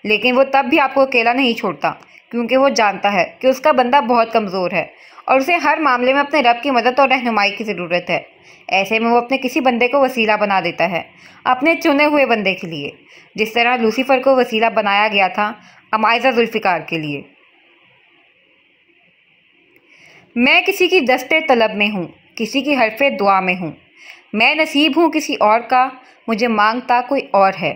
लेकिन वो तब भी आपको अकेला नहीं छोड़ता, क्योंकि वो जानता है कि उसका बंदा बहुत कमज़ोर है और उसे हर मामले में अपने रब की मदद और रहनुमाई की ज़रूरत है। ऐसे में वो अपने किसी बंदे को वसीला बना देता है अपने चुने हुए बंदे के लिए, जिस तरह लूसीफर को वसीला बनाया गया था अमाइज़ा जुल्फ़िकार के लिए। मैं किसी की दस्ते तलब में हूँ, किसी की हरफ़े दुआ में हूँ। मैं नसीब हूँ किसी और का, मुझे मांगता कोई और है।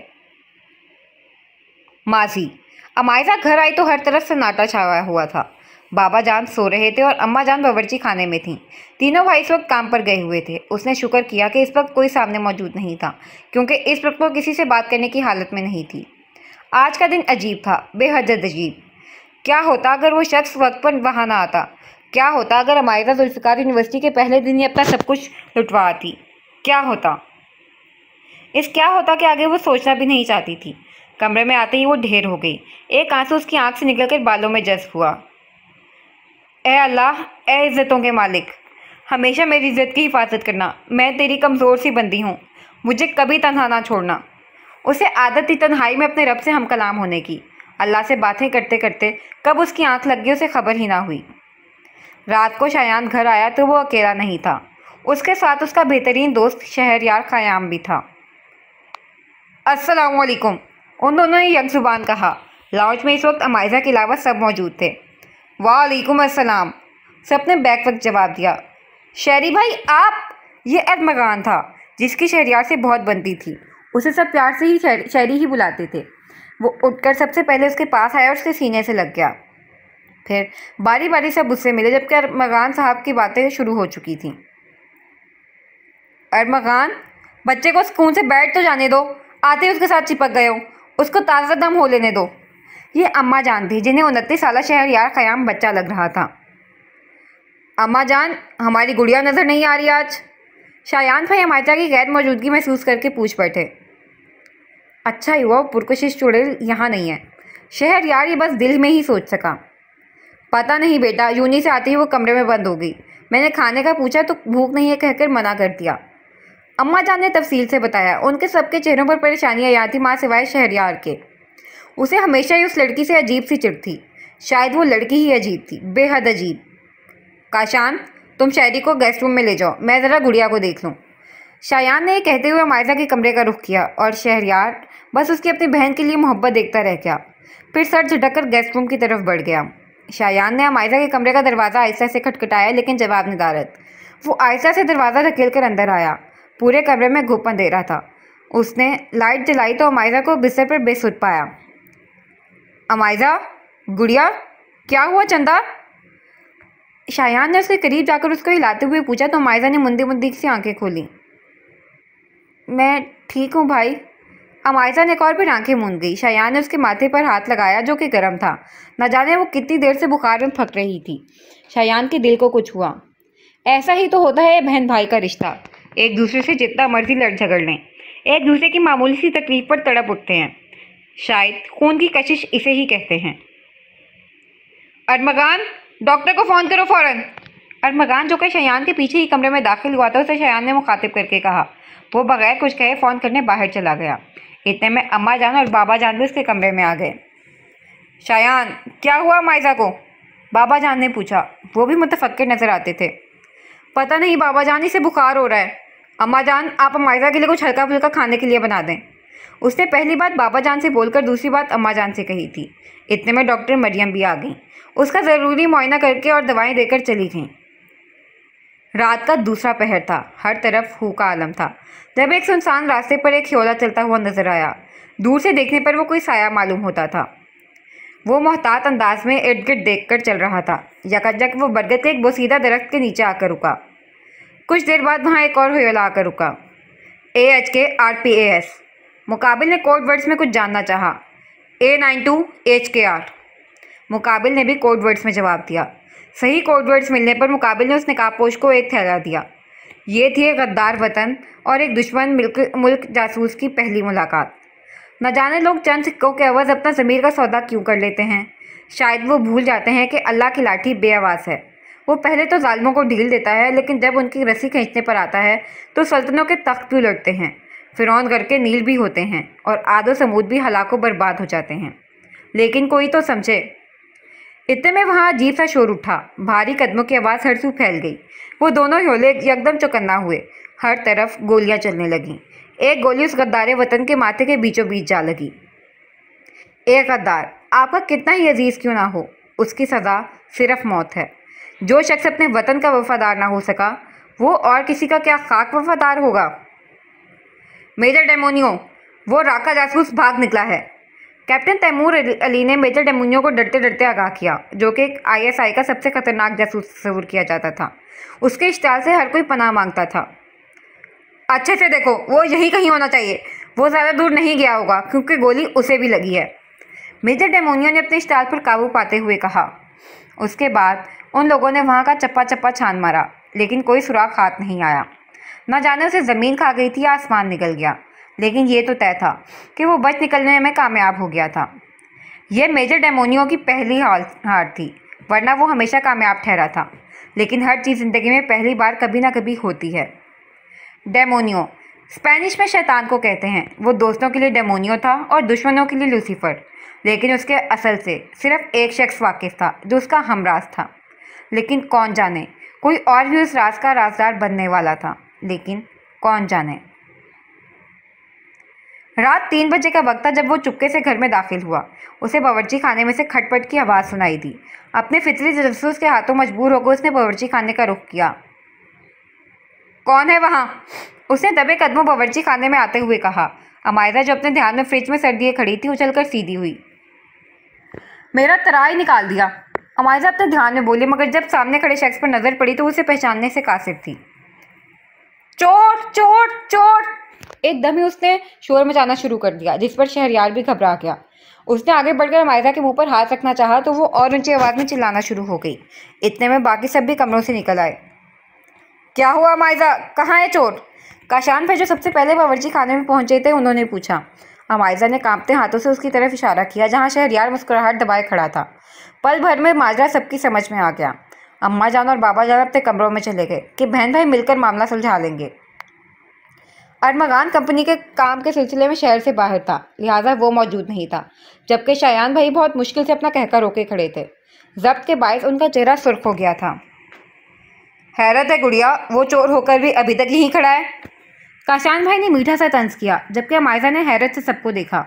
माजी। अमाइज़ा घर आई तो हर तरफ सन्नाटा छाया हुआ था। बाबा जान सो रहे थे और अम्मा जान बावर्ची खाने में थीं। तीनों भाई इस वक्त काम पर गए हुए थे। उसने शुक्र किया कि इस वक्त कोई सामने मौजूद नहीं था, क्योंकि इस वक्त वो किसी से बात करने की हालत में नहीं थी। आज का दिन अजीब था, बेहद अजीब। क्या होता अगर वो शख्स वक्त पर वहाँ ना आता? क्या होता अगर अमाइज़ा जुल्फ़िकार यूनिवर्सिटी के पहले दिन ही अपना सब कुछ लुटवा आती? क्या होता? इस क्या होता कि आगे वो सोचना भी नहीं चाहती थी। कमरे में आते ही वो ढेर हो गई। एक आंसू उसकी आंख से निकलकर बालों में जज्ब हुआ। ए अल्लाह, ए इज़्ज़तों के मालिक, हमेशा मेरी इज़्ज़त की हिफाजत करना। मैं तेरी कमज़ोर सी बंदी हूँ, मुझे कभी तन्हा ना छोड़ना। उसे आदत थी तन्हाई में अपने रब से हम कलाम होने की। अल्लाह से बातें करते करते कब उसकी आंख लग गई उसे खबर ही ना हुई। रात को शायान घर आया तो वो अकेला नहीं था, उसके साथ उसका बेहतरीन दोस्त शहरयार ख़याम भी था। अस्सलाम वालेकुम, उन दोनों ने यक ज़ुबान कहा। लाउंज में इस वक्त अमाइज़ा के अलावा सब मौजूद थे। वालेकुम अस्सलाम, सब ने बैक वक्त जवाब दिया। शहरी भाई आप? ये अरमगान था जिसकी शहरयार से बहुत बनती थी। उसे सब प्यार से ही शहरी ही बुलाते थे। वो उठकर सबसे पहले उसके पास आया और उसके सीने से लग गया। फिर बारी बारी सब उससे मिले, जबकि अरमगान साहब की बातें शुरू हो चुकी थीं। अरमगान, बच्चे को सुकून से बैठ तो जाने दो, आते ही उसके साथ चिपक गए हो, उसको ताज़ा दम हो लेने दो। ये अम्मा जान थी, जिन्हें 29 साल शहरयार ख़याम बच्चा लग रहा था। अम्मा जान, हमारी गुड़िया नज़र नहीं आ रही आज? शायान भाई अमाइज़ा की गैर मौजूदगी महसूस करके पूछ बैठे। अच्छा हुआ पुरकशिश चुड़ैल यहाँ नहीं है। शहरयार ये बस दिल में ही सोच सका। पता नहीं बेटा, यूनी से आती ही वो कमरे में बंद हो गई। मैंने खाने का पूछा तो भूख नहीं है कहकर मना कर दिया। अम्मा जान ने तफसील से बताया। उनके सबके चेहरों पर परेशानियां यहाँ थी, माँ सिवाय शहरयार के। उसे हमेशा ही उस लड़की से अजीब सी चिढ़ थी। शायद वो लड़की ही अजीब थी, बेहद अजीब। काशान, तुम शायरी को गेस्ट रूम में ले जाओ, मैं ज़रा गुड़िया को देख लूँ। शायान ने कहते हुए अमाइज़ा के कमरे का रुख किया और शहरयार बस उसकी अपनी बहन के लिए मोहब्बत देखता रह गया। फिर सर झटक कर गेस्ट रूम की तरफ बढ़ गया। शायान ने अमाइज़ा के कमरे का दरवाज़ा आहिस्ता से खटखटाया, लेकिन जवाब निदारत। वो आहिस्ता से दरवाज़ा धकेल कर अंदर आया। पूरे कमरे में घुप अंधेरा था। उसने लाइट जलाई तो अमाइज़ा को बिस्तर पर बेसुध पाया। अमाइज़ा, गुड़िया, क्या हुआ चंदा? शायान ने उसके करीब जाकर उसको हिलाते हुए पूछा तो अमाइज़ा ने मुंदी मुंदी सी आंखें खोली। मैं ठीक हूँ भाई। अमाइज़ा ने एक और फिर आंखें मूंद गई। शायान ने उसके माथे पर हाथ लगाया जो कि गर्म था। न जाने वो कितनी देर से बुखार में फक रही थी। शायान के दिल को कुछ हुआ। ऐसा ही तो होता है बहन भाई का रिश्ता। एक दूसरे से जितना मर्जी लड़ झगड़ लें, एक दूसरे की मामूली सी तकलीफ पर तड़प उठते हैं। शायद खून की कशिश इसे ही कहते हैं। अरमगान, डॉक्टर को फ़ोन करो फ़ौरन। अरमगान, जो कि शायान के पीछे ही कमरे में दाखिल हुआ था, उसे शायान ने मुखातिब करके कहा। वो बगैर कुछ कहे फ़ोन करने बाहर चला गया। इतने में अम्मा जान और बाबा जान भी उसके कमरे में आ गए। शायान, क्या हुआ अमाइज़ा को? बाबा जान ने पूछा। वो भी मुतफक्किर नज़र आते थे। पता नहीं बाबा जान, इसे बुखार हो रहा है। अम्मा जान, आप अमाइज़ा के लिए कुछ हल्का फुल्का खाने के लिए बना दें। उसने पहली बात बाबा जान से बोलकर दूसरी बात अम्मा जान से कही थी। इतने में डॉक्टर मरियम भी आ गई। उसका ज़रूरी मुआयना करके और दवाएं देकर चली गईं। रात का दूसरा पहर था। हर तरफ हू का आलम था। जब एक सुनसान रास्ते पर एक शोला चलता हुआ नजर आया। दूर से देखने पर वो कोई साया मालूम होता था। वो मोहतात अंदाज में इर्द गिर्द देख कर चल रहा था। यकायक वो बरगद के एक बोसीदा दरख्त के नीचे आकर रुका। कुछ देर बाद वहाँ एक और ह्योला आकर रुका। AHK RPAS। मुकाबिल ने कोड वर्ड्स में कुछ जानना चाहा। A92HKR। मुकाबिल ने भी कोड वर्ड्स में जवाब दिया। सही कोड वर्ड्स मिलने पर मुकाबिल ने उस नकाबपोश को एक थैला दिया। ये थी एक गद्दार वतन और एक दुश्मन मुल्क जासूस की पहली मुलाकात। न जाने लोग चंद सिक्कों के एवज अपना ज़मीर का सौदा क्यों कर लेते हैं। शायद वो भूल जाते हैं कि अल्लाह की लाठी बेआवाज़ है। वो पहले तो जालिमों को ढील देता है, लेकिन जब उनकी रस्सी खींचने पर आता है तो सल्तनों के तख्त भी उलटते हैं, फिरौन करके नील भी होते हैं और आदो समूद भी हलाको बर्बाद हो जाते हैं। लेकिन कोई तो समझे। इतने में वहाँ अजीब सा शोर उठा। भारी कदमों की आवाज़ हर सू फैल गई। वो दोनों ह्योले एकदम चौकन्ना हुए। हर तरफ गोलियां चलने लगीं। एक गोली उस गद्दारे वतन के माथे के बीचों बीच जा लगी। एक गद्दार, आपका कितना ही अजीज़ क्यों ना हो, उसकी सज़ा सिर्फ मौत है। जो शख्स अपने वतन का वफादार ना हो सका, वो और किसी का क्या खाक वफादार होगा। मेजर डेमोनियो, वो राका जासूस भाग निकला है। कैप्टन तैमूर अली ने मेजर डेमोनियो को डरते डरते आगाह किया, जो कि ISI का सबसे खतरनाक जासूस तस्वुर किया जाता था। उसके स्टाइल से हर कोई पनाह मांगता था। अच्छे से देखो, वो यही कहीं होना चाहिए। वो ज़्यादा दूर नहीं गया होगा, क्योंकि गोली उसे भी लगी है। मेजर डेमोनियो ने अपने स्टाइल पर काबू पाते हुए कहा। उसके बाद उन लोगों ने वहाँ का चप्पा चप्पा छान मारा, लेकिन कोई सुराग हाथ नहीं आया। न जाने उसे ज़मीन खा गई थी या आसमान निकल गया, लेकिन ये तो तय था कि वो बच निकलने में कामयाब हो गया था। यह मेजर डेमोनियो की पहली हार थी, वरना वो हमेशा कामयाब ठहरा था। लेकिन हर चीज़ ज़िंदगी में पहली बार कभी ना कभी होती है। डेमोनियो स्पेनिश में शैतान को कहते हैं। वो दोस्तों के लिए डेमोनियो था और दुश्मनों के लिए लूसीफर। लेकिन उसके असल से सिर्फ एक शख्स वाकिफ था, जो उसका हमराज था। लेकिन कौन जाने, कोई और भी उस राज का राजदार बनने वाला था। लेकिन कौन जाने। रात 3 बजे का वक्त था जब वो चुपके से घर में दाखिल हुआ। उसे बावर्ची खाने में से खटपट की आवाज़ सुनाई दी। अपने फितरी तजस्सुस के हाथों मजबूर होकर उसने बावर्ची खाने का रुख किया। कौन है वहाँ? उसने दबे कदमों बावर्ची खाने में आते हुए कहा। अमायरा, जो अपने ध्यान में फ्रिज में सर्दिए खड़ी थी, उछलकर सीधी हुई। मेरा तराई निकाल दिया, अमायरा अपने ध्यान में बोली, मगर जब सामने खड़े शख्स पर नज़र पड़ी तो उसे पहचानने से कासिर थी। चोर चोर चोर! एकदम ही उसने शोर मचाना शुरू कर दिया, जिस पर शहरयार भी घबरा गया। उसने आगे बढ़कर अमायरा के मुंह पर हाथ रखना चाहा तो वो और ऊंची आवाज़ में चिल्लाना शुरू हो गई। इतने में बाकी सब भी कमरों से निकल आए। क्या हुआ अमायरा, कहाँ है चोर? काशान भाई, जो सबसे पहले बावर्ची खाने में पहुंचे थे, उन्होंने पूछा। अमायरा ने कांपते हाथों से उसकी तरफ इशारा किया, जहाँ शहरयार मुस्कुराहट दबाए खड़ा था। पल भर में माजरा सबकी समझ में आ गया। अम्मा जान और बाबा जान अपने कमरों में चले गए कि बहन भाई मिलकर मामला सुलझा लेंगे। अरमगान कंपनी के काम के सिलसिले में शहर से बाहर था, लिहाजा वो मौजूद नहीं था, जबकि शायान भाई बहुत मुश्किल से अपना कहकर रोके खड़े थे। जब्त के बायस उनका चेहरा सुर्ख हो गया था। हैरत है गुड़िया, वो चोर होकर भी अभी तक यहीं खड़ा है। काशान भाई ने मीठा सा तंज किया, जबकि अमायरा ने हैरत से सबको देखा।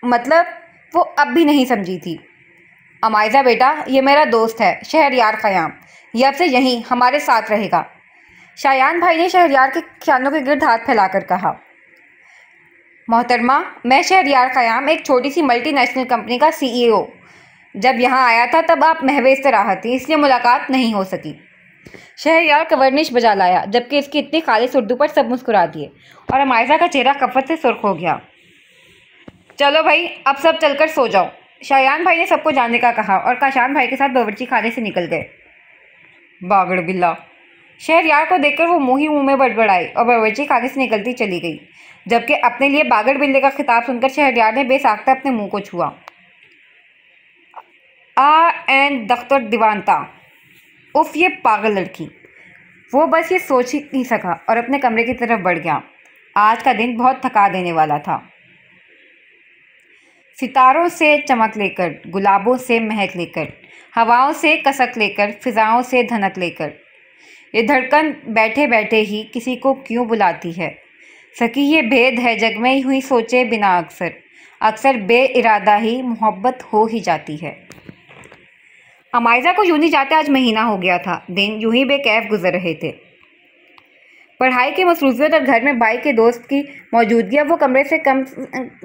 मतलब वो अब भी नहीं समझी थी। अमायरा बेटा, ये मेरा दोस्त है शहरयार क़याम, ये अब से यहीं हमारे साथ रहेगा। शायान भाई ने शहरयार के खानों के गिर्द हाथ फैलाकर कहा। मोहतरमा, मैं शहरयार क़याम, एक छोटी सी मल्टीनेशनल कंपनी का CEO। जब यहाँ आया था तब आप महवे इस्तराहत थी, इसलिए मुलाकात नहीं हो सकी। शहरयार कवर्निश बजा लाया, जबकि इसकी इतनी खालिस उर्दू पर सब मुस्कुरा दिए और अमायरा का चेहरा कफ़त से सुर्ख हो गया। चलो भाई, अब सब चलकर सो जाओ, शायान भाई ने सबको जाने का कहा और काशान भाई के साथ बावर्ची खाने से निकल गए। बागड़ बिल्ला! शहरयार को देखकर वो मुँह ही मुँह में बड़बड़ाई और बावर्ची खाने से निकलती चली गई, जबकि अपने लिए बागड़ बिल्ले का खिताब सुनकर शहरयार ने बेसाख्ता अपने मुंह को छुआ। एंड दख्तर दीवानता! उफ, ये पागल लड़की! वो बस ये सोच ही नहीं सका और अपने कमरे की तरफ बढ़ गया। आज का दिन बहुत थका देने वाला था। सितारों से चमक लेकर, गुलाबों से महक लेकर, हवाओं से कसक लेकर, फिजाओं से धनक लेकर, ये धड़कन बैठे बैठे ही किसी को क्यों बुलाती है। सकी ये भेद है जग में हुई सोचे बिना, अक्सर अक्सर बे इरादा ही मोहब्बत हो ही जाती है। अमायरा को यूं ही जाते आज महीना हो गया था। दिन यूं ही बेकैफ गुजर रहे थे। पढ़ाई की मसरूफियत और घर में भाई के दोस्त की मौजूदगी अब वो कमरे से कम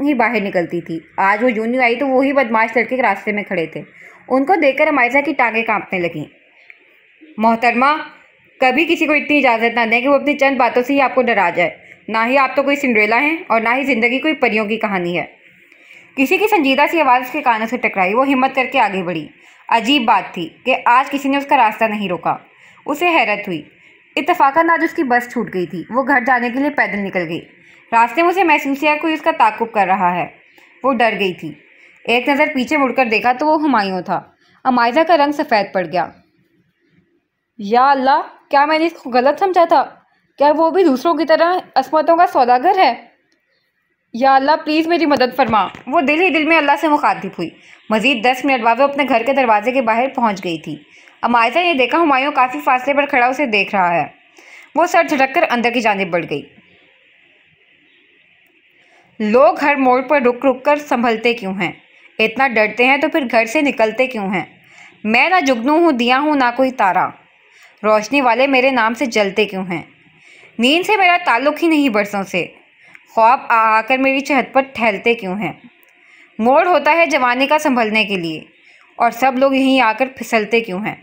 ही बाहर निकलती थी। आज वो यूं ही आई तो वही बदमाश लड़के के रास्ते में खड़े थे। उनको देखकर अमायरा की टांगें कांपने लगीं। मोहतरमा, कभी किसी को इतनी इजाज़त ना दें कि वो अपनी चंद बातों से ही आपको डरा जाए। ना ही आप तो कोई सिंड्रेला हैं और ना ही ज़िंदगी कोई परियों की कहानी है। किसी की संजीदा सी आवाज़ उसके कानों से टकराई। वो हिम्मत करके आगे बढ़ी। अजीब बात थी कि आज किसी ने उसका रास्ता नहीं रोका। उसे हैरत हुई। इत्तेफाकन आज उसकी बस छूट गई थी। वो घर जाने के लिए पैदल निकल गई। रास्ते में उसे महसूस किया कोई उसका ताक़ुब कर रहा है। वो डर गई थी। एक नज़र पीछे मुड़कर देखा तो वो हुमायूं था। अमाइज़ा का रंग सफ़ेद पड़ गया। या अल्लाह, क्या मैंने इसको गलत समझा था? क्या वो भी दूसरों की तरह असमतों का सौदागर है? या अल्लाह, प्लीज़ मेरी मदद फरमा। वो दिल ही दिल में अल्लाह से मुखातिब हुई। मज़ीद 10 मिनट बाद वो अपने घर के दरवाजे के बाहर पहुंच गई थी। अमाइज़ा ने देखा हुमायूं काफ़ी फासले पर खड़ा उसे देख रहा है। वो सर झटक कर अंदर की जानिब बढ़ गई। लोग हर मोड़ पर रुक रुक कर संभलते क्यों हैं? इतना डरते हैं तो फिर घर से निकलते क्यों हैं? मैं ना जुगनू हूँ, दिया हूँ, ना कोई तारा। रोशनी वाले मेरे नाम से जलते क्यों हैं? नींद से मेरा ताल्लुक़ ही नहीं बरसों से। ख्वाब आ आकर मेरी चहत पर ठहलते क्यों हैं? मोड़ होता है जवानी का संभलने के लिए, और सब लोग यहीं आकर फिसलते क्यों हैं?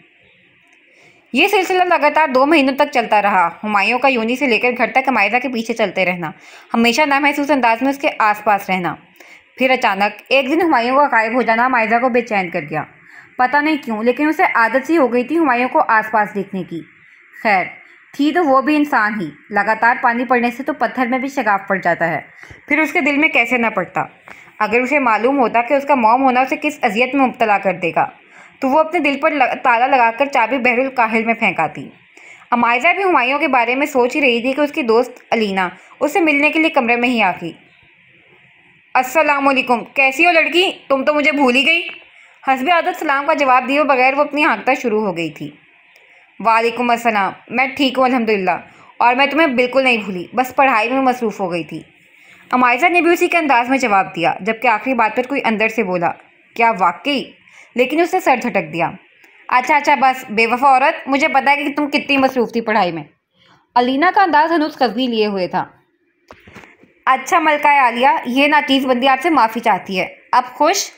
ये सिलसिला लगातार 2 महीनों तक चलता रहा। हुमायूं का यूनी से लेकर घर तक अमाइज़ा के पीछे चलते रहना, हमेशा नामहसूस अंदाज में उसके आसपास रहना। फिर अचानक एक दिन हुमायूं का गायब हो जाना अमाइज़ा को बेचैन कर गया। पता नहीं क्यों, लेकिन उसे आदत सी हो गई थी हुमायूं को आसपास देखने की। खैर, थी तो वो भी इंसान ही। लगातार पानी पड़ने से तो पत्थर में भी शगाफ पड़ जाता है, फिर उसके दिल में कैसे न पड़ता। अगर उसे मालूम होता कि उसका मौम होना उसे किस अजियत में मुब्तला कर देगा, तो वो अपने दिल पर ताला लगाकर चाबी बहरुल काहिल में फेंक आती। अमाइज़ा भी हुमायूं के बारे में सोच ही रही थी कि उसकी दोस्त अलीना उससे मिलने के लिए कमरे में ही आ गई। अस्सलामुअलैकुम, कैसी हो लड़की? तुम तो मुझे भूल ही गई। हस्बे आदत सलाम का जवाब दिए बगैर वो अपनी हाँकता शुरू हो गई थी। वालेकुम अस्सलाम, मैं ठीक हूँ अल्हम्दुलिल्लाह, और मैं तुम्हें बिल्कुल नहीं भूली, बस पढ़ाई में मसरूफ़ हो गई थी। अमाइज़ा ने भी उसी के अंदाज में जवाब दिया, जबकि आखिरी बात पर कोई अंदर से बोला, क्या वाकई? लेकिन उसने सर झटक दिया। अच्छा अच्छा, बस बेवफा औरत, मुझे पता है कि तुम कितनी मसरूफ़ थी पढ़ाई में। अलीना का अंदाज हनूस कज़नी लिए हुए था। अच्छा मलका आलिया, ये नाचीज़ बंदी आपसे माफ़ी चाहती है, अब खुश?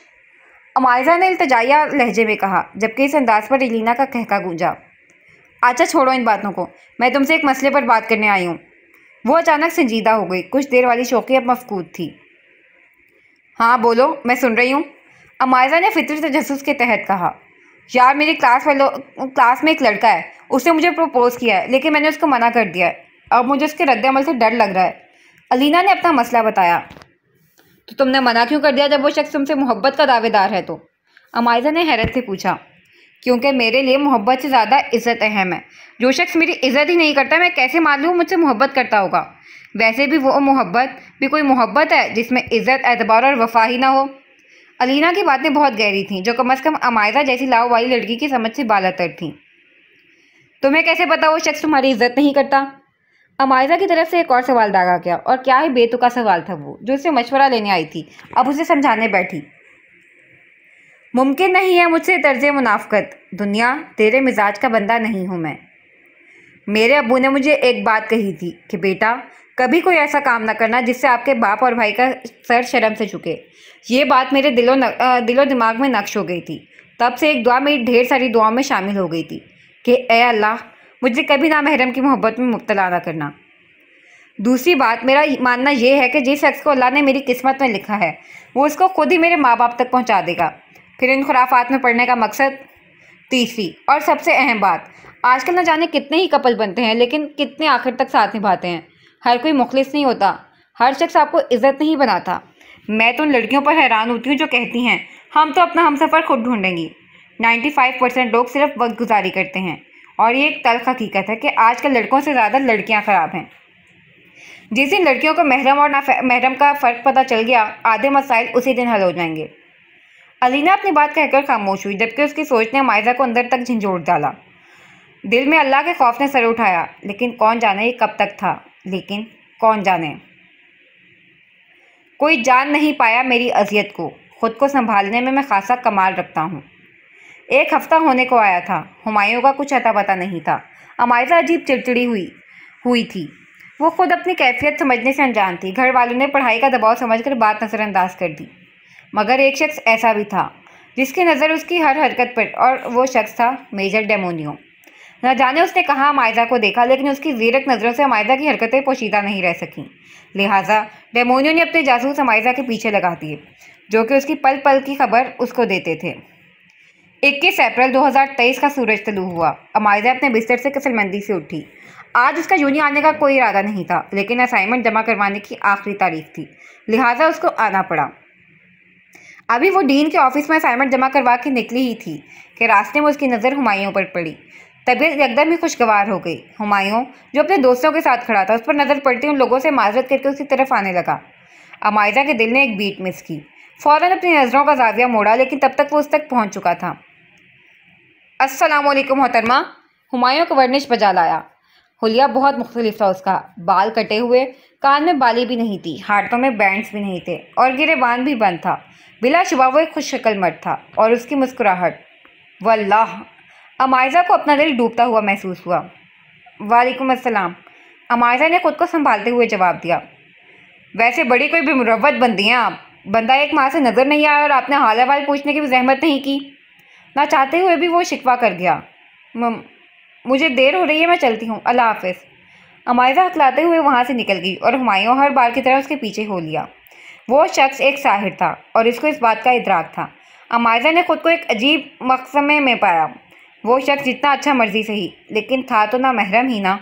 अमाइज़ा ने इल्तिजाइया लहजे में कहा, जबकि इस अंदाज पर अलीना का कहका गूंजा। अच्छा छोड़ो इन बातों को, मैं तुमसे एक मसले पर बात करने आई हूँ। वो अचानक संजीदा हो गई। कुछ देर वाली शौक़ी अब मफकूद थी। हाँ बोलो, मैं सुन रही हूँ। अमाइज़ा ने फितरी तजस्सुस के तहत कहा। यार, मेरी क्लास में एक लड़का है, उसने मुझे प्रपोज़ किया है, लेकिन मैंने उसको मना कर दिया है। अब मुझे उसके रद्द-ए-अमल से डर लग रहा है। अलीना ने अपना मसला बताया। तो तुमने मना क्यों कर दिया जब वो शख्स तुमसे मोहब्बत का दावेदार है तो? अमाइज़ा ने हैरत से पूछा। क्योंकि मेरे लिए मोहब्बत से ज़्यादा इज़्ज़त अहम है। जो शख्स मेरी इज़्ज़त ही नहीं करता, मैं कैसे मान लूँ मुझसे मोहब्बत करता होगा? वैसे भी वो मोहब्बत भी कोई मोहब्बत है जिसमें इज़्ज़त, एतबार और वफा ही ना हो। अलीना की बातें बहुत गहरी थीं, जो कम अज़ कम अमाइज़ा जैसी लाव वाली लड़की की समझ से बालातर थीं। तुम्हें कैसे पता वो शख्स तुम्हारी इज़्ज़त नहीं करता? अमाइज़ा की तरफ से एक और सवाल दागा गया, और क्या ही बेतुका सवाल था वो, जो उससे मशवरा लेने आई थी, अब उसे समझाने बैठी। मुमकिन नहीं है मुझसे तर्ज़े मुनाफ़क़त, दुनिया तेरे मिजाज का बंदा नहीं हूँ मैं। मेरे अब्बू ने मुझे एक बात कही थी कि बेटा, कभी कोई ऐसा काम ना करना जिससे आपके बाप और भाई का सर शर्म से झुके। ये बात मेरे दिलो दिमाग में नक्श हो गई थी। तब से एक दुआ मेरी ढेर सारी दुआओं में शामिल हो गई थी कि ए अल्लाह, मुझे कभी ना महरम की मोहब्बत में मुब्तला ना करना। दूसरी बात, मेरा मानना यह है कि जिस शख्स को अल्लाह ने मेरी किस्मत में लिखा है, वो उसको खुद ही मेरे माँ बाप तक पहुँचा देगा। फिर इन खुराफात में पढ़ने का मकसद। तीसरी और सबसे अहम बात, आजकल न जाने कितने ही कपल बनते हैं, लेकिन कितने आखिर तक साथ निभाते हैं। हर कोई मुखलिस नहीं होता, हर शख्स आपको इज़्ज़त नहीं बनाता। मैं तो उन लड़कियों पर हैरान होती हूँ जो कहती हैं हम तो अपना हमसफ़र खुद ढूंढेंगी। 95% लोग सिर्फ वक्त गुजारी करते हैं, और ये एक तल्ख़ हकीकत है कि आजकल लड़कों से ज़्यादा लड़कियाँ ख़राब हैं। जिस दिन लड़कियों को महरम और नामहरम का फ़र्क पता चल गया, आधे मसाइल उसी दिन हल हो जाएंगे। अलीना अपनी बात कहकर खामोश हुई, जबकि उसकी सोच ने अमाइज़ा को अंदर तक झंझोड़ डाला। दिल में अल्लाह के खौफ ने सर उठाया, लेकिन कौन जाने ये कब तक था। लेकिन कौन जाने, कोई जान नहीं पाया मेरी अजियत को। ख़ुद को संभालने में मैं खासा कमाल रखता हूँ। 1 हफ़्ता होने को आया था। हुमायूं का कुछ अता पता नहीं था। अमाइज़ा अजीब चिड़चिड़ी हुई थी। वो खुद अपनी कैफियत समझने से अनजान थी। घर वालों ने पढ़ाई का दबाव समझकर बात नज़रअंदाज कर दी, मगर एक शख्स ऐसा भी था जिसकी नज़र उसकी हर हरकत पर, और वो शख्स था मेजर डेमोनियो। न जाने उसने कहाँ अमायजा को देखा, लेकिन उसकी ज़ीरक नज़रों से अमायजा की हरकतें पोशीदा नहीं रह सकीं। लिहाजा डेमोनियो ने अपने जासूस अमायजा के पीछे लगा दिए, जो कि उसकी पल पल की खबर उसको देते थे। 21 अप्रैल 2023 का सूरज तलू हुआ। अमायजा अपने बिस्तर से कसलमंदी से उठी। आज उसका यूनी आने का कोई इरादा नहीं था, लेकिन असाइनमेंट जमा करवाने की आखिरी तारीख थी, लिहाजा उसको आना पड़ा। अभी वो डीन के ऑफिस में असाइनमेंट जमा करवा के निकली ही थी कि रास्ते में उसकी नज़र हुमायूं पर पड़ी। तबीयत एकदम ही खुशगवार हो गई। हुमायूं, जो अपने दोस्तों के साथ खड़ा था, उस पर नज़र पड़ती उन लोगों से माजरत करके उसकी तरफ आने लगा। अमायजा के दिल ने एक बीट मिस की। फ़ौरन अपनी नज़रों का जाविया मोड़ा, लेकिन तब तक वो उस तक पहुँच चुका था। अस्सलामुअलैकुम मोहतरमा। हुमायूं को वर्निश बजा लाया। हुलिया बहुत मुख्तलिफ था उसका। बाल कटे हुए, कान में बाली भी नहीं थी, हाथों में बैंड्स भी नहीं थे और गिरेबान भी बंद था। बिलाशुबा वो एक खुश शक्ल मर्द था और उसकी मुस्कुराहट, वल्लाह, अमायजा को अपना दिल डूबता हुआ महसूस हुआ। वालेकुम अस्सलाम, अमायजा ने खुद को संभालते हुए जवाब दिया। वैसे बड़ी कोई बेमुरव्वत बंदी हैं आप। बंदा एक माह से नज़र नहीं आया और आपने हाल अहवाल पूछने की भी जहमत नहीं की। ना चाहते हुए भी वो शिकवा कर गया। मुझे देर हो रही है, मैं चलती हूँ, अल्लाह हाफ़िज़। अमायजा हकलाते हुए वहाँ से निकल गई और हुमायूं हर बार की तरह उसके पीछे हो लिया। वो शख्स एक साहिर था और इसको इस बात का इदराक था। अमायजा ने खुद को एक अजीब मकसमे में पाया। वो शख्स जितना अच्छा मर्जी सही, लेकिन था तो ना महरम ही ना।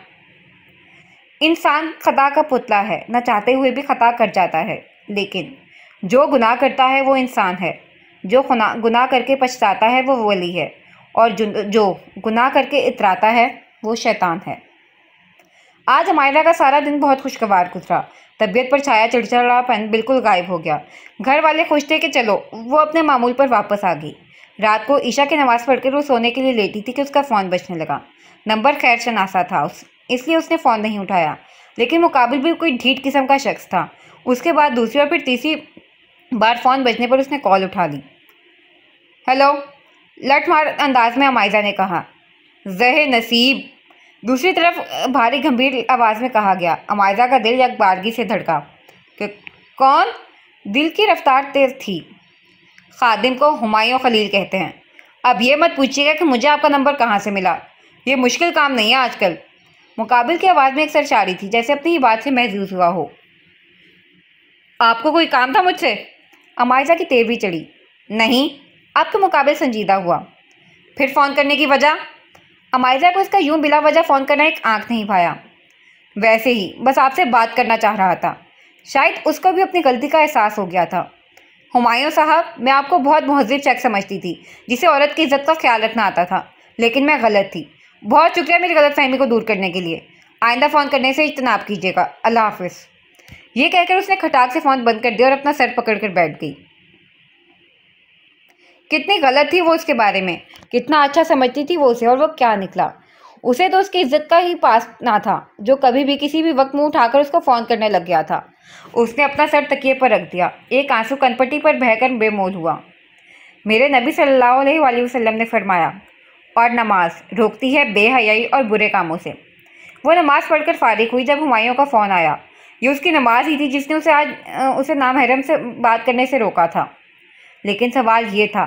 इंसान खता का पुतला है, न चाहते हुए भी खता कर जाता है, लेकिन जो गुनाह करता है वो इंसान है, जो गुनाह करके पछताता है वो वली है, और जो गुनाह करके इतराता है वो शैतान है। आज अमायरा का सारा दिन बहुत खुशगवार गुजरा। तबीयत पर छाया चिड़चिड़ापन बिल्कुल गायब हो गया। घर वाले खुश थे कि चलो वो अपने मामूल पर वापस आ गई। रात को ईशा की नमाज़ पढ़कर वो सोने के लिए लेटी थी कि उसका फ़ोन बजने लगा। नंबर खैर शनासा था इसलिए उसने फ़ोन नहीं उठाया, लेकिन मुकाबिल भी कोई ढीठ किस्म का शख्स था। उसके बाद दूसरी और फिर तीसरी बार फ़ोन बजने पर उसने कॉल उठा ली। हेलो, लठमार अंदाज में अमायजा ने कहा। ज़हे नसीब, दूसरी तरफ भारी गंभीर आवाज़ में कहा गया। अमायजा का दिल यकबारगी से धड़का। कि कौन? दिल की रफ्तार तेज़ थी। खादिम को हुमायूं खलील कहते हैं। अब ये मत पूछिएगा कि मुझे आपका नंबर कहाँ से मिला, ये मुश्किल काम नहीं है आजकल। मुकाबिल की आवाज़ में एक सरशारी थी, जैसे अपनी ही बात से महसूस हुआ हो। आपको कोई काम था मुझसे? अमायजा की तेवरी चढ़ी। नहीं। आपके मुकाबिल संजीदा हुआ। फिर फ़ोन करने की वजह? अमायजा को इसका यूं बिला वजह फ़ोन करना एक आंख नहीं भाया। वैसे ही बस आपसे बात करना चाह रहा था। शायद उसको भी अपनी गलती का एहसास हो गया था। हुमायूं साहब, मैं आपको बहुत मुहज़्ज़िब शख्स समझती थी, जिसे औरत की इज्जत का ख्याल रखना आता था, लेकिन मैं गलत थी। बहुत शुक्रिया मेरी गलतफहमी को दूर करने के लिए। आइंदा फ़ोन करने से इज्तनाब कीजिएगा। अल्लाह हाफ़िज़। ये कहकर उसने खटाक से फ़ोन बंद कर दिया और अपना सर पकड़ कर बैठ गई। कितनी गलत थी वो उसके बारे में, कितना अच्छा समझती थी वो उसे, और वो क्या निकला। उसे तो उसकी इज्जत का ही पास ना था, जो कभी भी किसी भी वक्त मुंह उठाकर उसको फ़ोन करने लग गया था। उसने अपना सर तकिए पर रख दिया। एक आंसू कनपट्टी पर बहकर बेमोल हुआ। मेरे नबी सल्लल्लाहु अलैहि वसल्लम ने फरमाया, और नमाज रोकती है बेहयाई और बुरे कामों से। वो नमाज़ पढ़कर फारिग हुई जब हुमायूं का फ़ोन आया। ये उसकी नमाज ही थी जिसने उसे आज उसे नामहरम से बात करने से रोका था। लेकिन सवाल ये था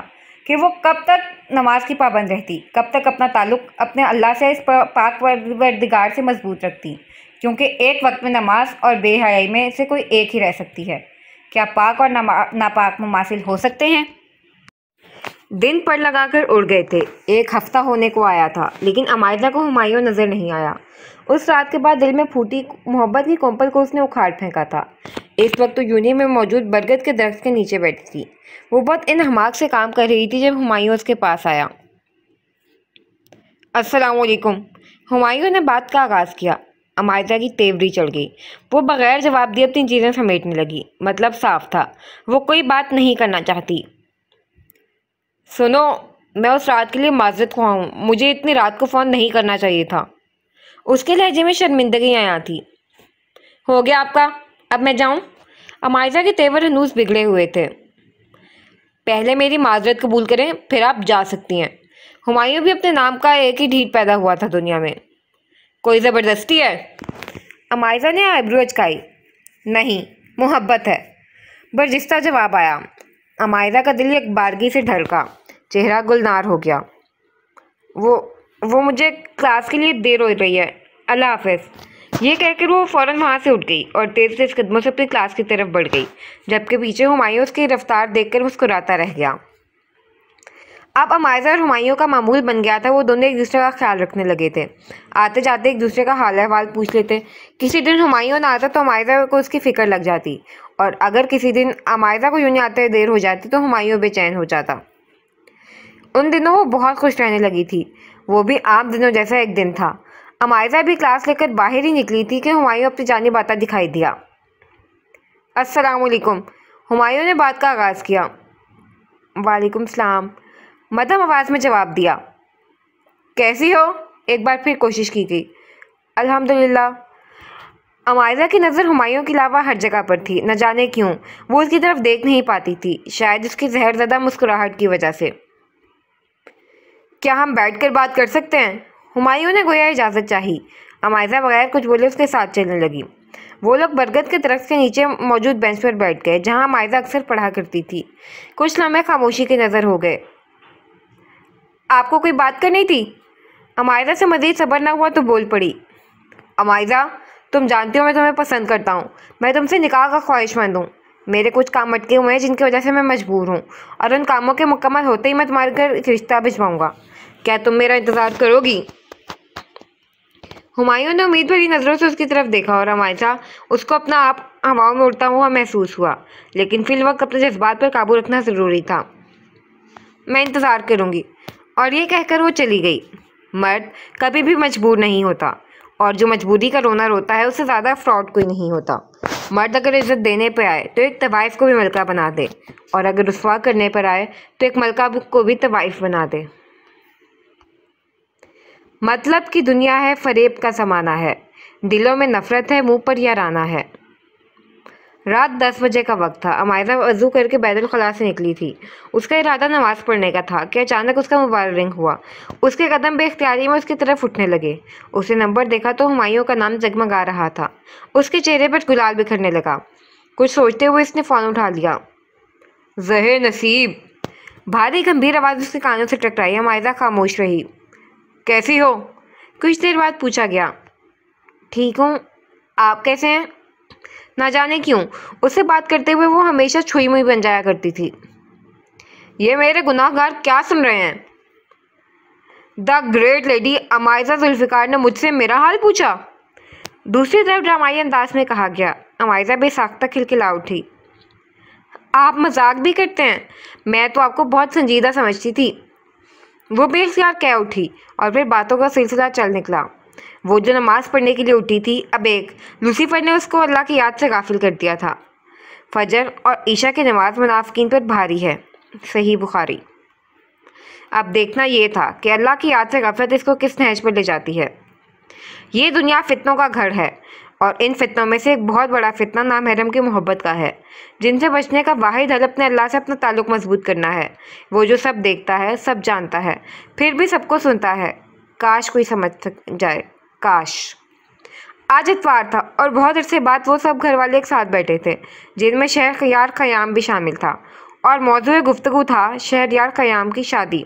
कि वो कब तक नमाज की पाबंद रहती, कब तक अपना ताल्लुक़ अपने अल्लाह से, इस पाक परवरदिगार से मजबूत रखती, क्योंकि एक वक्त में नमाज और बेहयाई में से कोई एक ही रह सकती है। क्या पाक और नापाक मुमासिल हो सकते हैं? दिन पर लगाकर उड़ गए थे। एक हफ्ता होने को आया था, लेकिन अमायजा को हुमायूं नज़र नहीं आया। उस रात के बाद दिल में फूटी मोहब्बत की कोंपल को उसने उखाड़ फेंका था। इस वक्त तो यूनी में मौजूद बरगद के दरख्त के नीचे बैठी थी। वो बहुत इनहमाक से काम कर रही थी जब हुमायूं उसके पास आया। अस्सलामुअलैकुम। हुमायूं ने बात का आगाज़ किया। अमायजा की तेवरी चढ़ गई। वो बग़ैर जवाब दिए अपनी चीज़ें समेटने लगी। मतलब साफ था, वो कोई बात नहीं करना चाहती। सुनो, मैं उस रात के लिए माजरत ख्वाह हूँ। मुझे इतनी रात को फ़ोन नहीं करना चाहिए था। उसके लहजे में शर्मिंदगी आया थी। हो गया आपका, अब मैं जाऊँ? अमायजा के तेवर हनूस बिगड़े हुए थे। पहले मेरी माजरत कबूल करें, फिर आप जा सकती हैं। हुमायूं भी अपने नाम का एक ही ढीठ पैदा हुआ था दुनिया में। कोई ज़बरदस्ती है? अमायजा ने आईब्रो अचकाई। नहीं, मोहब्बत है, बर्जिस्ता जवाब आया। अमायजा का दिल एक बारगी से ढलका, चेहरा गुलनार हो गया। वो मुझे क्लास के लिए देर हो रही है, अल्लाह हाफ़िज़। ये कहकर वो फ़ौरन वहाँ से उठ गई और तेज़ तेज़ कदमों से अपनी क्लास की तरफ बढ़ गई, जबकि पीछे हुमायूं उसकी रफ्तार देखकर मुस्कुराता रह गया। अब अमायज़ा और हुमायूं का मामूल बन गया था, वो दोनों एक दूसरे का ख्याल रखने लगे थे। आते जाते एक दूसरे का हाल अहवाल पूछ लेते। किसी दिन हुमायूं ना आता तो अमायज़ा को उसकी फ़िक्र लग जाती, और अगर किसी दिन अमायज़ा को यूँ नहीं आते देर हो जाती तो हुमायूं बेचैन हो जाता। उन दिनों वो बहुत खुश रहने लगी थी, वो भी आम दिनों जैसा एक दिन था। अमायज़ा भी क्लास लेकर बाहर ही निकली थी कि हुमायूं अपनी जानी बाता दिखाई दिया। अस्सलामुअलैकुम, हुमायूं ने बात का आगाज़ किया। वालेकुम सलाम, मध्यम आवाज़ में जवाब दिया। कैसी हो? एक बार फिर कोशिश की गई। अल्हम्दुलिल्लाह। अमायज़ा की नज़र हुमायूं के अलावा हर जगह पर थी, न जाने क्यों वो उसकी तरफ देख नहीं पाती थी, शायद उसकी जहरज़दा मुस्कुराहट की वजह से। क्या हम बैठ कर बात कर सकते हैं? हुमायूं ने गोया इजाज़त चाही। अमायज़ा बगैर कुछ बोले उसके साथ चलने लगी। वो लोग बरगद के दरख्त के नीचे मौजूद बेंच पर बैठ गए, जहां अमायज़ा अक्सर पढ़ा करती थी। कुछ लम्हे खामोशी की नज़र हो गए। आपको कोई बात करनी थी? अमायज़ा से मज़ीद सब्र न हुआ तो बोल पड़ी। अमायज़ा, तुम जानती हो मैं तुम्हें पसंद करता हूँ, मैं तुमसे निकाह का ख्वाहिशमंद हूँ। मेरे कुछ काम अटके हुए हैं जिनकी वजह से मैं मजबूर हूँ, और उन कामों के मुकम्मल होते ही मैं तुम्हारे घर एक रिश्ता भिजवाऊँगा। क्या तुम मेरा इंतज़ार करोगी? हुमायूं ने उम्मीद भरी नज़रों से उसकी तरफ देखा, और अमायज़ा उसको अपना आप हवाओं में उड़ता हुआ महसूस हुआ, लेकिन फिलवक्त अपने जज्बात पर काबू रखना ज़रूरी था। मैं इंतज़ार करूँगी, और ये कहकर वो चली गई। मर्द कभी भी मजबूर नहीं होता, और जो मजबूरी का रोना रोता है उससे ज़्यादा फ्रॉड कोई नहीं होता। मर्द अगर इज़्ज़त देने पे आए तो एक तवाइफ को भी मलका बना दे, और अगर रुस्वा करने पर आए तो एक मलका को भी तवाइफ बना दे। मतलब की दुनिया है, फरेब का ज़माना है, दिलों में नफ़रत है, मुंह पर याराना है। रात 10 बजे का वक्त था। अमायज़ा वज़ू करके बैतुल खला से निकली थी। उसका इरादा नमाज़ पढ़ने का था कि अचानक उसका मोबाइल रिंग हुआ। उसके कदम बेख्तियारी में उसकी तरफ उठने लगे। उसने नंबर देखा तो हुमायूं का नाम जगमगा रहा था। उसके चेहरे पर गुलाल बिखरने लगा। कुछ सोचते हुए इसने फ़ोन उठा लिया। ज़हे नसीब, भारी गंभीर आवाज़ उसके कानों से टकराई। अमायज़ा खामोश रही। कैसी हो? कुछ देर बाद पूछा गया। ठीक हूँ, आप कैसे हैं? ना जाने क्यों उससे बात करते हुए वो हमेशा छुई मुई बन जाया करती थी। ये मेरे गुनाहगार क्या सुन रहे हैं? द ग्रेट लेडी अमायज़ा जुल्फ़िकार ने मुझसे मेरा हाल पूछा। दूसरी तरफ ड्रामाई अंदाज में कहा गया। अमायज़ा बेसाख्ता खिलखिला उठी। आप मजाक भी करते हैं? मैं तो आपको बहुत संजीदा समझती थी। वो बेख्तियार कह उठी, और फिर बातों का सिलसिला चल निकला। वो जो नमाज़ पढ़ने के लिए उठी थी, अब एक लूसीफर ने उसको अल्लाह की याद से गाफिल कर दिया था। फजर और ईशा की नमाज मुनाफिकीन पर भारी है, सही बुखारी। अब देखना ये था कि अल्लाह की याद से गफलत इसको किस नहज पर ले जाती है। ये दुनिया फितनों का घर है, और इन फितनों में से एक बहुत बड़ा फितना नामहरम की मोहब्बत का है, जिनसे बचने का वाहिद हल अपने अल्लाह से अपना ताल्लुक़ मजबूत करना है। वो जो सब देखता है, सब जानता है, फिर भी सबको सुनता है। काश कोई समझ जाए, काश। आज इतवार था, और बहुत अरसे बाद वो सब घर वाले एक साथ बैठे थे, जिनमें शहरयार क़याम भी शामिल था, और मौजूद गुफ्तगू था शहरयार क़याम की शादी।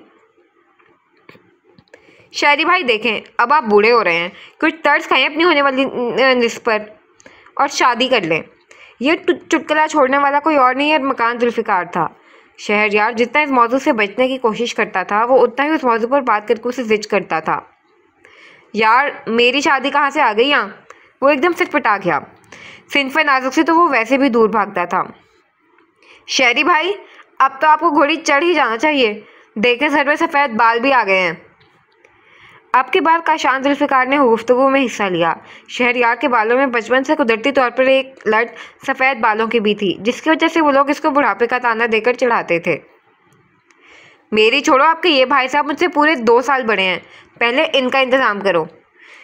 शहरी भाई देखें, अब आप बूढ़े हो रहे हैं, कुछ तर्ज खाएं अपनी होने वाली निस्ब पर, और शादी कर लें। ये चुटकुला छोड़ने वाला कोई और नहीं है, मकान जुल्फ़िकार था। शहरयार जितना इस मौजू से बचने की कोशिश करता था, वो उतना ही उस मौजू पर बात करके उसे जिज करता था। यार, मेरी शादी कहाँ से आ गई यहाँ? वो एकदम सिटपटा गया। सिनफ नाजुक से तो वो वैसे भी दूर भागता था। शहरी भाई, अब तो आपको घोड़ी चढ़ ही जाना चाहिए। देखें, सर में सफ़ेद बाल भी आ गए हैं। आपके बाद काशान जुल्फ़िकार ने गुफ्तगू में हिस्सा लिया। शहरयार के बालों में बचपन से कुदरती तौर पर एक लट सफ़ेद बालों की भी थी, जिसकी वजह से वो लोग इसको बुढ़ापे का ताना देकर चढ़ाते थे। मेरी छोड़ो, आपके ये भाई साहब मुझसे पूरे 2 साल बड़े हैं, पहले इनका इंतज़ाम करो।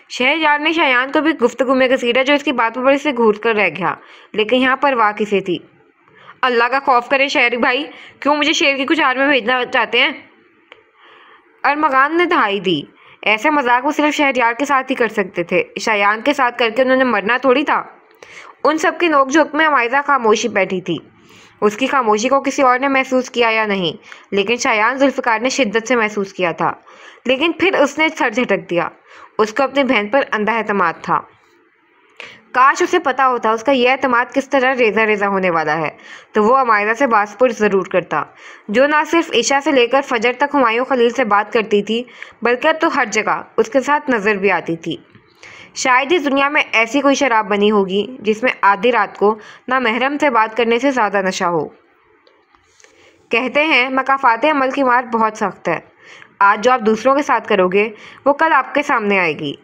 शहरयार ने शायान को भी गुफ्तगू में घसीटा, जो इसकी बात पर बड़ी से घूर कर रह गया, लेकिन यहाँ परवाह किसे थी। अल्लाह का खौफ करे शहरी भाई, क्यों मुझे शेर की कुछ हार में भेजना चाहते हैं? अरमगान ने दहाई दी। ऐसे मजाक वो सिर्फ शहरयार के साथ ही कर सकते थे, शायान के साथ करके उन्होंने मरना थोड़ी था। उन सब की नोक झोंक में अमायज़ा खामोशी बैठी थी। उसकी खामोशी को किसी और ने महसूस किया या नहीं, लेकिन शायान जुल्फ़िकार ने शिद्दत से महसूस किया था। लेकिन फिर उसने सर झटक दिया। उसको अपनी बहन पर अंधा एतमाद था। काश उसे पता होता उसका यह एतमाद किस तरह रेजा रेजा होने वाला है, तो वो अमायरा से बासपुर ज़रूर करता, जो ना सिर्फ ईशा से लेकर फजर तक हुमायूं खलील से बात करती थी, बल्कि अब तो हर जगह उसके साथ नज़र भी आती थी। शायद इस दुनिया में ऐसी कोई शराब बनी होगी जिसमें आधी रात को ना महरम से बात करने से ज़्यादा नशा हो। कहते हैं मकाफ़ाते अमल की मार बहुत सख्त है। आज जो आप दूसरों के साथ करोगे वो कल आपके सामने आएगी।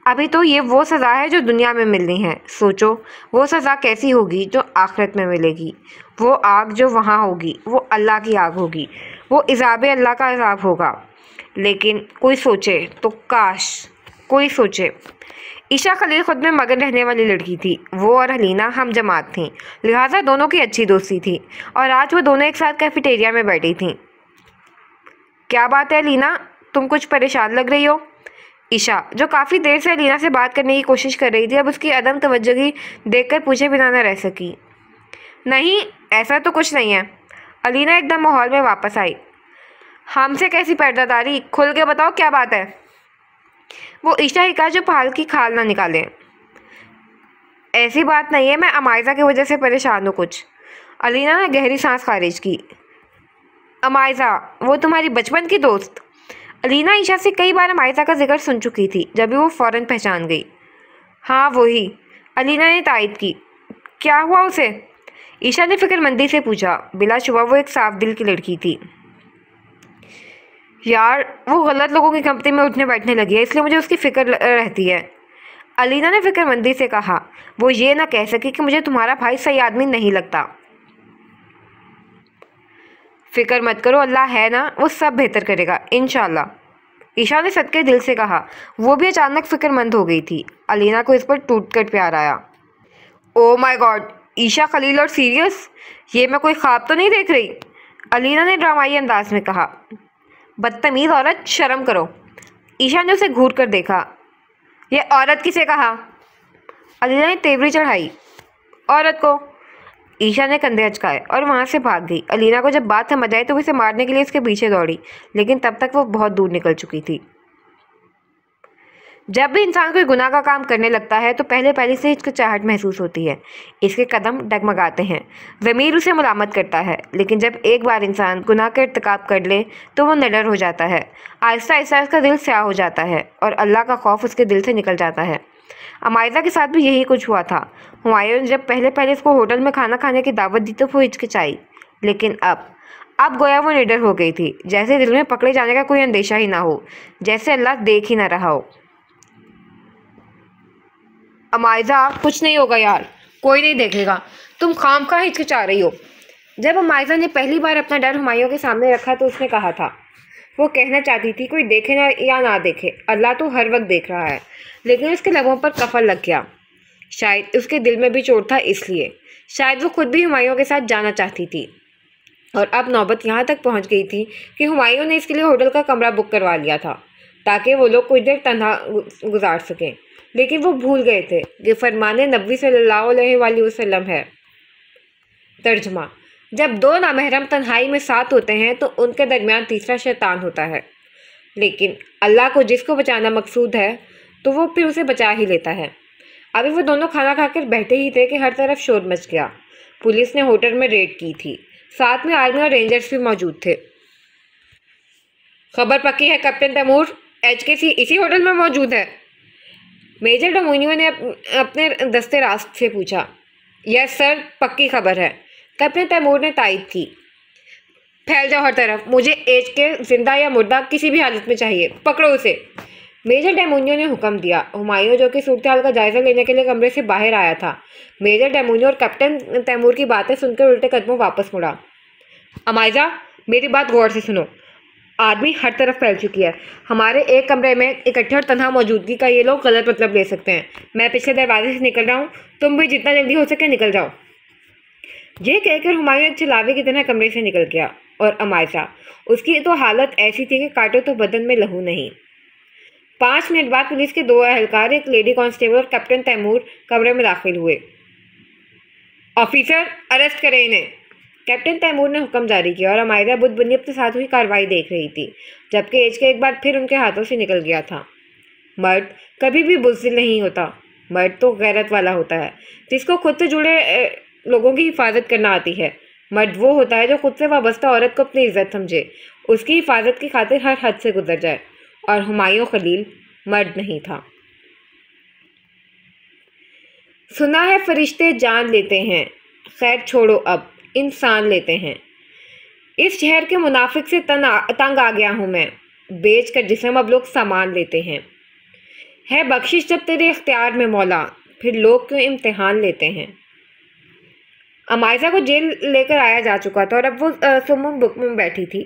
अभी तो ये वो सज़ा है जो दुनिया में मिलनी है। सोचो वो सज़ा कैसी होगी जो आखिरत में मिलेगी। वो आग जो वहाँ होगी वो अल्लाह की आग होगी, वो इज़ाब अल्लाह का इज़ाब होगा। लेकिन कोई सोचे तो काश कोई सोचे। ईशा खलील खुद में मगन रहने वाली लड़की थी। वो और हलीना हम जमात थीं, लिहाजा दोनों की अच्छी दोस्ती थी और आज वो दोनों एक साथ कैफेटेरिया में बैठी थीं। क्या बात है हलीना, तुम कुछ परेशान लग रही हो? ईशा, जो काफ़ी देर से हलीना से बात करने की कोशिश कर रही थी, अब उसकी अदम तवज्जोही देखकर पूछे बिना न रह सकी। नहीं, ऐसा तो कुछ नहीं है। हलीना एकदम माहौल में वापस आई। हमसे कैसी पर्दादारी, खुल के बताओ क्या बात है। वो ईशा ही कहा जो पहाड़ की खाल ना निकाले। ऐसी बात नहीं है, मैं अमायजा की वजह से परेशान हूँ कुछ। अलीना ने गहरी सांस खारिज की। अमायजा, वो तुम्हारी बचपन की दोस्त? अलीना ईशा से कई बार अमायजा का जिक्र सुन चुकी थी, जब भी वो फ़ौरन पहचान गई। हाँ वही, अलीना ने तायद की। क्या हुआ उसे? ईशा ने फिक्रमंदी से पूछा। बिलाशुबा वो एक साफ दिल की लड़की थी। यार वो गलत लोगों की कंपनी में उठने बैठने लगी है, इसलिए मुझे उसकी फ़िक्र रहती है। अलीना ने फिक्रमंदी से कहा। वो ये ना कह सकी कि मुझे तुम्हारा भाई सही आदमी नहीं लगता। फ़िक्र मत करो, अल्लाह है ना, वो सब बेहतर करेगा इंशाल्लाह। ईशा ने सदके दिल से कहा। वो भी अचानक फ़िक्रमंद हो गई थी। अलीना को इस पर टूट कर प्यार आया। Oh my god, Isha Khalil और सीरियस? ये मैं कोई ख्वाब तो नहीं देख रही? अलीना ने ड्रामाई अंदाज में कहा। बदतमीज़ औरत, शर्म करो। ईशा ने उसे घूर कर देखा। ये औरत किसे कहा? अलीना ने तेवरी चढ़ाई। औरत को। ईशा ने कंधे अचकाए और वहाँ से भाग गई। अलीना को जब बात समझ आई तो वो इसे मारने के लिए इसके पीछे दौड़ी, लेकिन तब तक वो बहुत दूर निकल चुकी थी। जब भी इंसान कोई गुनाह का काम करने लगता है तो पहले पहले से हिचकिचाहट महसूस होती है। इसके कदम डगमगाते हैं, ज़मीर उसे मुलामत करता है। लेकिन जब एक बार इंसान गुनाह का इर्तिकाब कर ले तो वो निडर हो जाता है। आहिस्ता आहिस्ता उसका दिल स्याह हो जाता है और अल्लाह का खौफ उसके दिल से निकल जाता है। अमायजा के साथ भी यही कुछ हुआ था। हुमायूं ने जब पहले पहले इसको होटल में खाना खाने की दावत दी तो वो हिचकिचाई, लेकिन अब गोया वो निडर हो गई थी, जैसे दिल में पकड़े जाने का कोई अंदेशा ही ना हो, जैसे अल्लाह देख ही ना रहा हो। अमायजा, कुछ नहीं होगा यार, कोई नहीं देखेगा, तुम खामखा हिचकिचा रही हो। जब अमायजा ने पहली बार अपना डर हुमायूं के सामने रखा तो उसने कहा था। वो कहना चाहती थी कोई देखे ना या ना देखे, अल्लाह तो हर वक्त देख रहा है, लेकिन उसके लबों पर कफल लग गया। शायद उसके दिल में भी चोट था, इसलिए शायद वो खुद भी हुमायूं के साथ जाना चाहती थी। और अब नौबत यहाँ तक पहुँच गई थी कि हुमायूं ने इसके लिए होटल का कमरा बुक करवा लिया था ताकि वो लोग कुछ देर तन्हा गुजार सकें। लेकिन वो भूल गए थे कि फरमाने नबी सल्लल्लाहु अलैहि वसल्लम है। तर्जुमा, जब दो नामहरम तन्हाई में साथ होते हैं तो उनके दरमियान तीसरा शैतान होता है, लेकिन अल्लाह को जिसको बचाना मकसूद है तो वो फिर उसे बचा ही लेता है। अभी वो दोनों खाना खाकर बैठे ही थे कि हर तरफ शोर मच गया। पुलिस ने होटल में रेड की थी, साथ में आर्मी और रेंजर्स भी मौजूद थे। खबर पक्की है कैप्टन तैमूर, HKC इसी होटल में मौजूद है? मेजर डोमिनियो ने अपने दस्ते रास्त से पूछा। यस सर, पक्की खबर है, कैप्टन तैमूर ने तायद की। फैल जाओ हर तरफ, मुझे HK जिंदा या मुर्दा किसी भी हालत में चाहिए, पकड़ो उसे। मेजर डेमोनियो ने हुक्म दिया। हुमायूं जो कि सूरत हाल का जायजा लेने के लिए कमरे से बाहर आया था, मेजर डेमोनियो और कैप्टन तैमूर की बातें सुनकर उल्टे कदमों वापस मुड़ा। अमायजा, मेरी बात गौर से सुनो। आदमी हर तरफ फैल चुकी है। हमारे एक कमरे में इकट्ठे और तनहा मौजूदगी का ये लोग गलत मतलब ले सकते हैं। मैं पिछले दरवाजे से निकल रहा हूँ, तुम भी जितना जल्दी हो सके निकल जाओ। ये कहकर हुमायूं एक चिलावे की तरह कमरे से निकल गया और अमायजा, उसकी तो हालत ऐसी थी कि काटो तो बदन में लहू नहीं। 5 मिनट बाद पुलिस के 2 एहलकार, एक लेडी कांस्टेबल और कैप्टन तैमूर कमरे में दाखिल हुए। ऑफिसर, अरेस्ट करें इन्हें। कैप्टन तैमूर ने हुक्म जारी किया और अमायरा बुद्ध अपने साथ हुई कार्रवाई देख रही थी, जबकि एज एक बार फिर उनके हाथों से निकल गया था। मर्द कभी भी बुज़दिल नहीं होता। मर्द तो गैरत वाला होता है, जिसको खुद से जुड़े लोगों की हिफाजत करना आती है। मर्द वो होता है जो खुद से वाबस्ता औरत को अपनी इज्जत समझे, उसकी हिफाजत की खातिर हर हद से गुजर जाए। और हुमायूं खलील मर्द नहीं था। सुना है फरिश्ते जान लेते हैं, खैर छोड़ो, अब इंसान लेते हैं। इस शहर के मुनाफिक से तंग आ गया हूँ मैं, बेच कर जिस्म अब लोग सामान लेते हैं। है बख्शिश जब तेरे इख्तियार में मौला, फिर लोग क्यों इम्तिहान लेते हैं। अमायजा को जेल लेकर आया जा चुका था और अब वो सुमुम बुक में बैठी थी।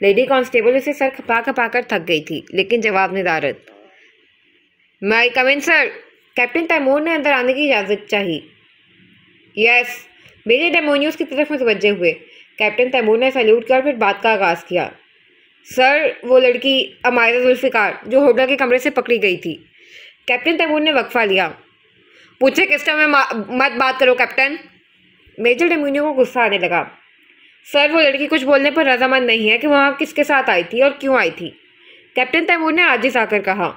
लेडी कांस्टेबल उसे सर खपा खपा कर थक गई थी, लेकिन जवाब निदारत। मैं कम इन सर। कैप्टन तैमूर ने अंदर आने की इजाज़त चाही। यस। मेरे डेमोनियस की तरफ मुतवज्जे हुए। कैप्टन तैमूर ने सैल्यूट किया और फिर बात का आगाज़ किया। सर, वो लड़की अमायरा जुल्फ़िकार जो होटल के कमरे से पकड़ी गई थी। कैप्टन तैमूर ने वक्फा लिया। पूछे किस टाइम में मत बात करो कैप्टन। मेजर डेमोनियो को गुस्सा आने लगा। सर, वो लड़की कुछ बोलने पर रजामंद नहीं है कि वहाँ किसके साथ आई थी और क्यों आई थी। कैप्टन तैमूर ने आजिज़ आकर कहा।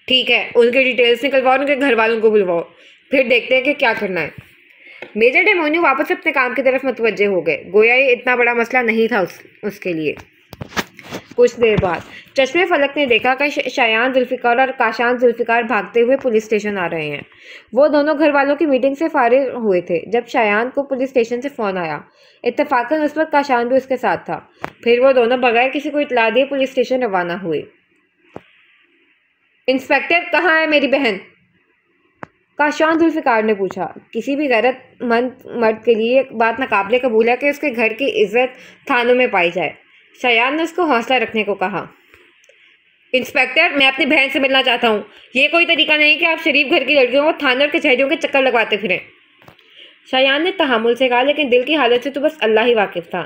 ठीक है, उनके डिटेल्स निकलवाओ, उनके घर वालों को बुलवाओ, फिर देखते हैं कि क्या करना है। मेजर डेमोनियो वापस अपने काम की तरफ मुतवज्जे हो गए, गोया ये इतना बड़ा मसला नहीं था उसके लिए। कुछ देर बाद चश्मे फलक ने देखा कि शायान जुल्फ़िकार और काशान जुल्फ़िकार भागते हुए पुलिस स्टेशन आ रहे हैं। वो दोनों घर वालों की मीटिंग से फारिग हुए थे जब शायान को पुलिस स्टेशन से फ़ोन आया। इत्तेफाकन उस वक्त काशान भी उसके साथ था। फिर वो दोनों बगैर किसी को इत्तला दिए पुलिस स्टेशन रवाना हुए। इंस्पेक्टर, कहाँ है मेरी बहन? काशान जुल्फ़िकार ने पूछा। किसी भी गैरतमंद मर्द के लिए बात नाकाबिले कबूल है कि उसके घर की इज्जत थानों में पाई जाए। शायान ने उसको हौसला रखने को कहा। इंस्पेक्टर, मैं अपनी बहन से मिलना चाहता हूँ। ये कोई तरीका नहीं कि आप शरीफ घर की लड़कियों को थाने और कचहरियों के चक्कर लगवाते फिरें। शायान ने तहम्मुल से कहा, लेकिन दिल की हालत से तो बस अल्लाह ही वाकिफ था।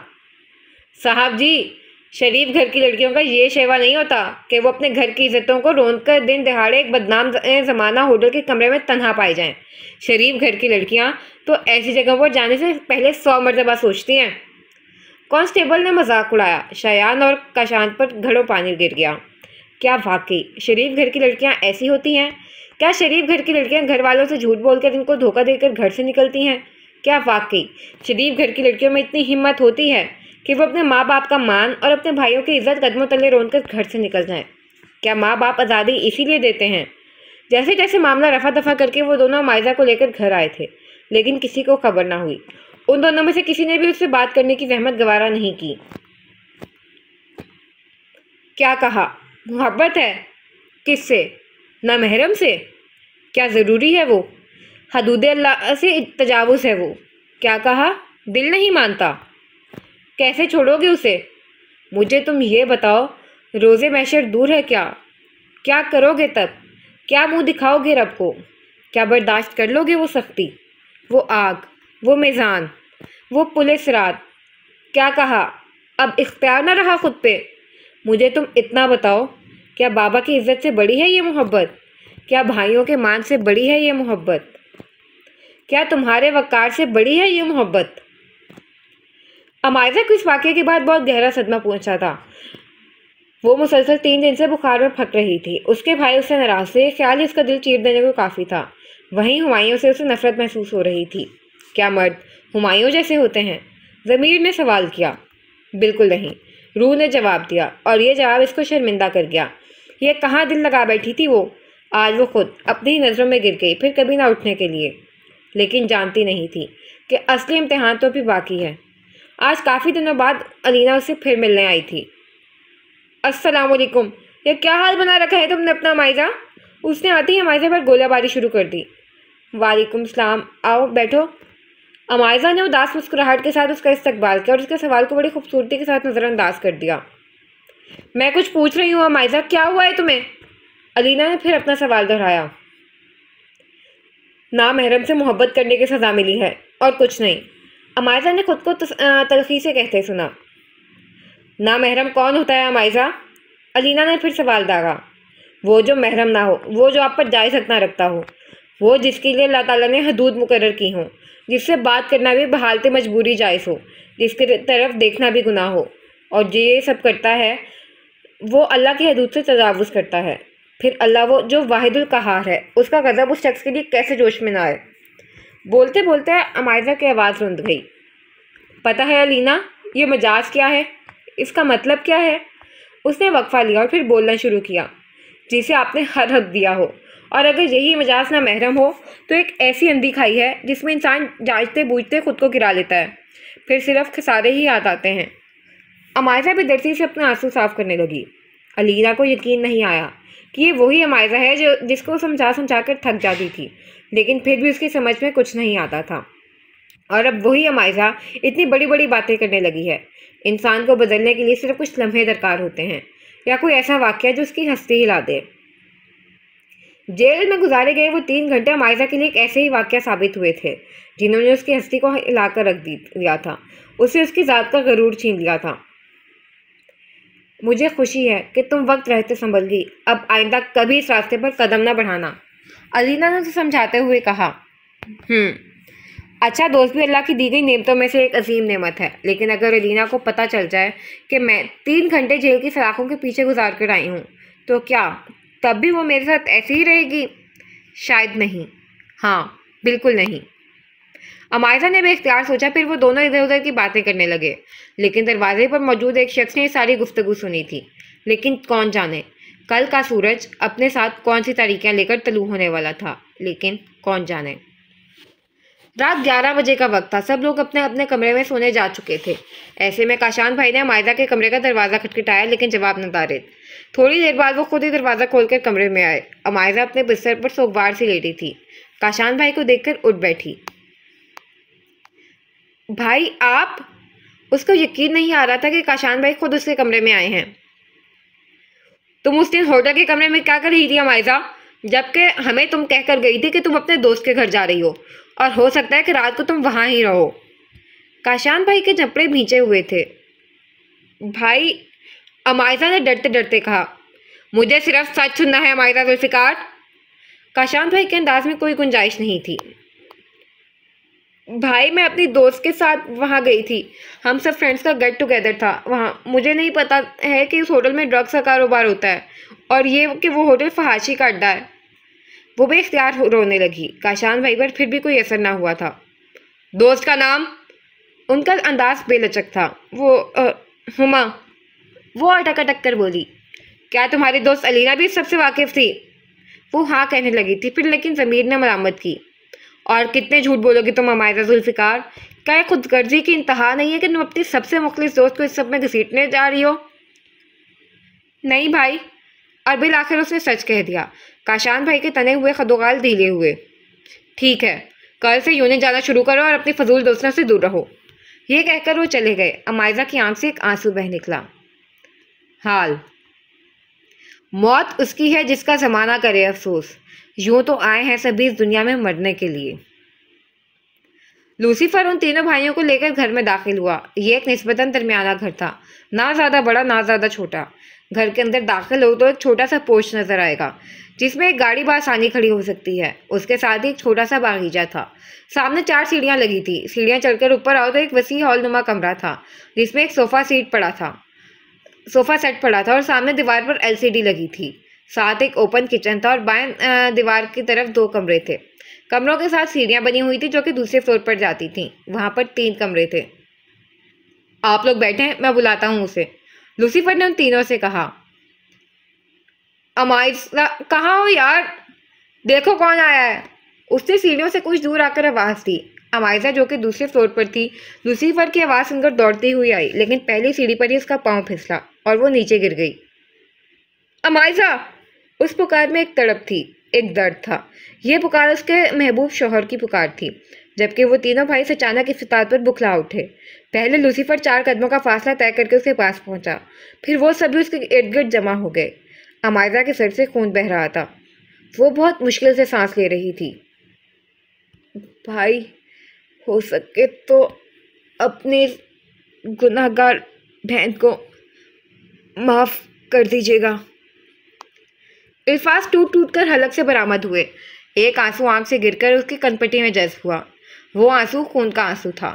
साहब जी, शरीफ घर की लड़कियों का ये शेवा नहीं होता कि वो अपने घर की इज्जतों को रोंद कर दिन दहाड़े एक बदनाम ज़माना होटल के कमरे में तन्हा पाई जाएं। शरीफ घर की लड़कियां तो ऐसी जगह पर जाने से पहले 100 मरतबा सोचती हैं। कांस्टेबल ने मजाक उड़ाया। शायान और काशान पर घड़ों पानी गिर गया। क्या वाकई शरीफ घर की लड़कियां ऐसी होती हैं? क्या शरीफ घर की लड़कियां घर वालों से झूठ बोलकर इनको धोखा देकर घर से निकलती हैं? क्या वाकई शरीफ घर की लड़कियों में इतनी हिम्मत होती है कि वो अपने माँ बाप का मान और अपने भाइयों की इज्जत कदमों तले रोंद कर घर से निकल जाएं? क्या माँ बाप आज़ादी इसीलिए देते हैं? जैसे जैसे मामला रफा दफा करके वो दोनों मायजा को लेकर घर आए थे, लेकिन किसी को खबर ना हुई। उन दोनों में से किसी ने भी उससे बात करने की जहमत गवारा नहीं की। क्या कहा? मोहब्बत है? किससे? नामहरम से? क्या ज़रूरी है वो? हदूद अल्लाह से तजावुज़ है वो। क्या कहा? दिल नहीं मानता? कैसे छोड़ोगे उसे? मुझे तुम ये बताओ, रोज़े महशर दूर है क्या? क्या करोगे तब? क्या मुंह दिखाओगे रब को? क्या बर्दाश्त कर लोगे वो सख्ती, वो आग, वो मीज़ान, वो पुलिस रात? क्या कहा? अब इख्तियार ना रहा खुद पे? मुझे तुम इतना बताओ, क्या बाबा की इज्जत से बड़ी है ये मोहब्बत? क्या भाइयों के मान से बड़ी है ये मोहब्बत? क्या तुम्हारे वक़ार से बड़ी है ये मोहब्बत? अमायजा को इस वाक़े के बाद बहुत गहरा सदमा पहुंचा था। वो मुसलसल 3 दिन से बुखार में फक रही थी। उसके भाई उससे नाराज़ थे, ख्याल ही उसका दिल चीर देने को काफ़ी था। वहीं हुमायूं से उसे नफरत महसूस हो रही थी। क्या मर्द हुमायूं जैसे होते हैं? ज़मीर ने सवाल किया। बिल्कुल नहीं, रूह ने जवाब दिया, और ये जवाब इसको शर्मिंदा कर गया। ये कहाँ दिल लगा बैठी थी वो। आज वो खुद अपनी ही नज़रों में गिर गई, फिर कभी ना उठने के लिए। लेकिन जानती नहीं थी कि असली इम्तिहान तो अभी बाकी है। आज काफ़ी दिनों बाद अलीना उससे फिर मिलने आई थी। अस्सलामुअलैकुम। ये क्या हाल बना रखा है तुमने अपना मायजा? उसने आते ही अमायजा पर गोलाबारी शुरू कर दी। वालेकुम सलाम, आओ बैठो। अमायजा ने उदास मुस्कुराहट के साथ उसका इस्तकबाल किया और उसके सवाल को बड़ी खूबसूरती के साथ नज़रअंदाज कर दिया। मैं कुछ पूछ रही हूँ अमायजा, क्या हुआ है तुम्हें? अलीना ने फिर अपना सवाल दोहराया। नामहरम से मोहब्बत करने की सज़ा मिली है और कुछ नहीं, अमायजा ने खुद को तलखी से कहते सुना। नामहरम कौन होता है अमायजा? अलीना ने फिर सवाल दागा। वो जो महरम ना हो, वो जो आप पर जायज़ हक ना रखता हो, वो जिसके लिए अल्लाह ताला ने हदूद मुकर्रर की हों, जिससे बात करना भी बहालते मजबूरी जायज़ हो, जिसके तरफ देखना भी गुनाह हो, और जो ये सब करता है वो अल्लाह की हदूद से तजावुज़ करता है। फिर अल्लाह वो जो वाहिदुल कहार है, उसका गज़ब उस शख्स के लिए कैसे जोश में ना आए। बोलते बोलते अमायज़ा की आवाज़ रुंध गई। पता है अलीना, ये मजाज क्या है, इसका मतलब क्या है? उसने वक्फा लिया और फिर बोलना शुरू किया। जिसे आपने हर हक दिया हो, और अगर यही मजाज ना महरम हो तो एक ऐसी अंधी खाई है जिसमें इंसान जांचते बूझते खुद को गिरा लेता है, फिर सिर्फ खसारे ही याद आते हैं। अमायज़ा भी दर्जी से अपने आंसू साफ करने लगी। अलीना को यकीन नहीं आया कि ये वही अमायज़ा है जो जिसको समझा समझा कर थक जाती थी, लेकिन फिर भी उसकी समझ में कुछ नहीं आता था। और अब वही अमायज़ा इतनी बड़ी बड़ी बातें करने लगी है। इंसान को बदलने के लिए सिर्फ कुछ लम्हे दरकार होते हैं, या कोई ऐसा वाक़या जो उसकी हस्ती हिला दे। जेल में गुजारे गए वो 3 घंटे अमायज़ा के लिए एक ऐसे ही वाक़या साबित हुए थे जिन्होंने उसकी हस्ती को हिलाकर रख दिया था, उसे उसकी ज़ात का गरूर छीन लिया था। मुझे खुशी है कि तुम वक्त रहते संभल गई, अब आइंदा कभी इस रास्ते पर कदम न बढ़ाना, अलीना ने उसे समझाते हुए कहा। अच्छा दोस्त भी अल्लाह की दी गई नेमतों में से एक अजीम नेमत है, लेकिन अगर अलीना को पता चल जाए कि मैं 3 घंटे जेल की सलाखों के पीछे गुजार कर आई हूँ, तो क्या तब भी वो मेरे साथ ऐसी ही रहेगी? शायद नहीं। हाँ, बिल्कुल नहीं। अमायज़ा ने बेख्तियार सोचा, फिर वो दोनों इधर उधर की बातें करने लगे। लेकिन दरवाजे पर मौजूद एक शख्स ने सारी गुफ्तगू सुनी थी। लेकिन कौन जाने कल का सूरज अपने साथ कौन सी तारीकियां लेकर तलू होने वाला था, लेकिन कौन जाने। रात 11 बजे का वक्त था। सब लोग अपने अपने कमरे में सोने जा चुके थे। ऐसे में काशान भाई ने अमायज़ा के कमरे का दरवाज़ा खटखटाया, लेकिन जवाब न दारिद। थोड़ी देर बाद वो खुद ही दरवाज़ा खोलकर कमरे में आए। अमायज़ा अपने बिस्तर पर सोगवार सी लेटी थी। काशान भाई को देखकर उठ बैठी। भाई आप? उसको यकीन नहीं आ रहा था कि काशान भाई खुद उसके कमरे में आए हैं। तुम उस दिन होटल के कमरे में क्या कर रही थी अमायज़ा, जबकि हमें तुम कहकर गई थी कि तुम अपने दोस्त के घर जा रही हो, और हो सकता है कि रात को तुम वहाँ ही रहो। काशान भाई के जबड़े भींचे हुए थे। भाई, अमायज़ा ने डरते डरते कहा। मुझे सिर्फ सच सुनना है अमायज़ा जुल्फ़िकार। काशान भाई के अंदाज में कोई गुंजाइश नहीं थी। भाई, मैं अपनी दोस्त के साथ वहाँ गई थी। हम सब फ्रेंड्स का गेट टुगेदर था वहाँ। मुझे नहीं पता है कि उस होटल में ड्रग्स का कारोबार होता है, और ये कि वो होटल फहाशी का अड्डा है। वो बेख्तियार रोने लगी। काशान भाई पर फिर भी कोई असर ना हुआ था। दोस्त का नाम? उनका अंदाज बेलचक था। वो हुमा। वो अटक अटक कर बोली। क्या तुम्हारी दोस्त अलीना भी इस सबसे वाकिफ़ थी? वो हाँ कहने लगी थी, फिर लेकिन ज़मीर ने मरामत की। और कितने झूठ बोलोगी तुम अमायज़ा जुल्फ़िकार? क्या ये खुदगर्जी की इंतहा नहीं है कि तुम अपनी सबसे मुखलिस दोस्त को इस सब में घसीटने जा रही हो? नहीं भाई, और बिल आखिर उसने सच कह दिया। काशान भाई के तने हुए खदोगाल ढीले हुए। ठीक है, कल से यूनिट जाना शुरू करो और अपनी फजूल दोस्तों से दूर रहो। ये कहकर वो चले गए। अमायज़ा की आंख से एक आंसू बह निकला। हाल मौत उसकी है जिसका ज़माना करे अफसोस। यूं तो आए हैं सभी इस दुनिया में मरने के लिए। लूसीफर उन तीनों भाइयों को लेकर घर में दाखिल हुआ। ये एक निस्बतन दरमियाना घर था, ना ज़्यादा बड़ा ना ज़्यादा छोटा। घर के अंदर दाखिल हो तो एक छोटा सा पोर्च नज़र आएगा, जिसमें एक गाड़ी बआसानी खड़ी हो सकती है। उसके साथ ही एक छोटा सा बागीचा था। सामने 4 सीढ़ियाँ लगी थी। सीढ़ियाँ चढ़कर ऊपर आओ तो एक वसी हॉलनुमा कमरा था, जिसमें एक सोफ़ा सेट पड़ा था और सामने दीवार पर LCD लगी थी। साथ एक ओपन किचन था और बाएं दीवार की तरफ 2 कमरे थे। कमरों के साथ सीढ़ियाँ बनी हुई थी जो कि दूसरे फ्लोर पर जाती थीं। वहाँ पर 3 कमरे थे। आप लोग बैठे, मैं बुलाता हूँ उसे, लूसीफर ने उन तीनों से कहा। अमायज़ा, कहाँ हो यार? देखो कौन आया है। उसने सीढ़ियों से कुछ दूर आकर आवाज़ दी। अमायज़ा, जो कि दूसरे फ्लोर पर थी, लूसीफर की आवाज़ सुनकर दौड़ती हुई आई, लेकिन पहली सीढ़ी पर ही उसका पाँव फिसला और वो नीचे गिर गई। अमायज़ा! उस पुकार में एक तड़प थी, एक दर्द था। यह पुकार उसके महबूब शौहर की पुकार थी। जबकि वो तीनों भाई से अचानक इफ्तितार पर बुखला उठे। पहले लूसीफर 4 कदमों का फासला तय करके उसके पास पहुंचा, फिर वो सभी उसके इर्द गिर्द जमा हो गए। अमायज़ा के सर से खून बह रहा था। वो बहुत मुश्किल से सांस ले रही थी। भाई, हो सके तो अपनी गुनाहगार बहन को माफ़ कर दीजिएगा। अल्फाज टूट टूट कर हलक से बरामद हुए। एक आंसू आंख से गिरकर उसकी कनपट्टी में जज्ब हुआ। वो आंसू खून का आंसू था।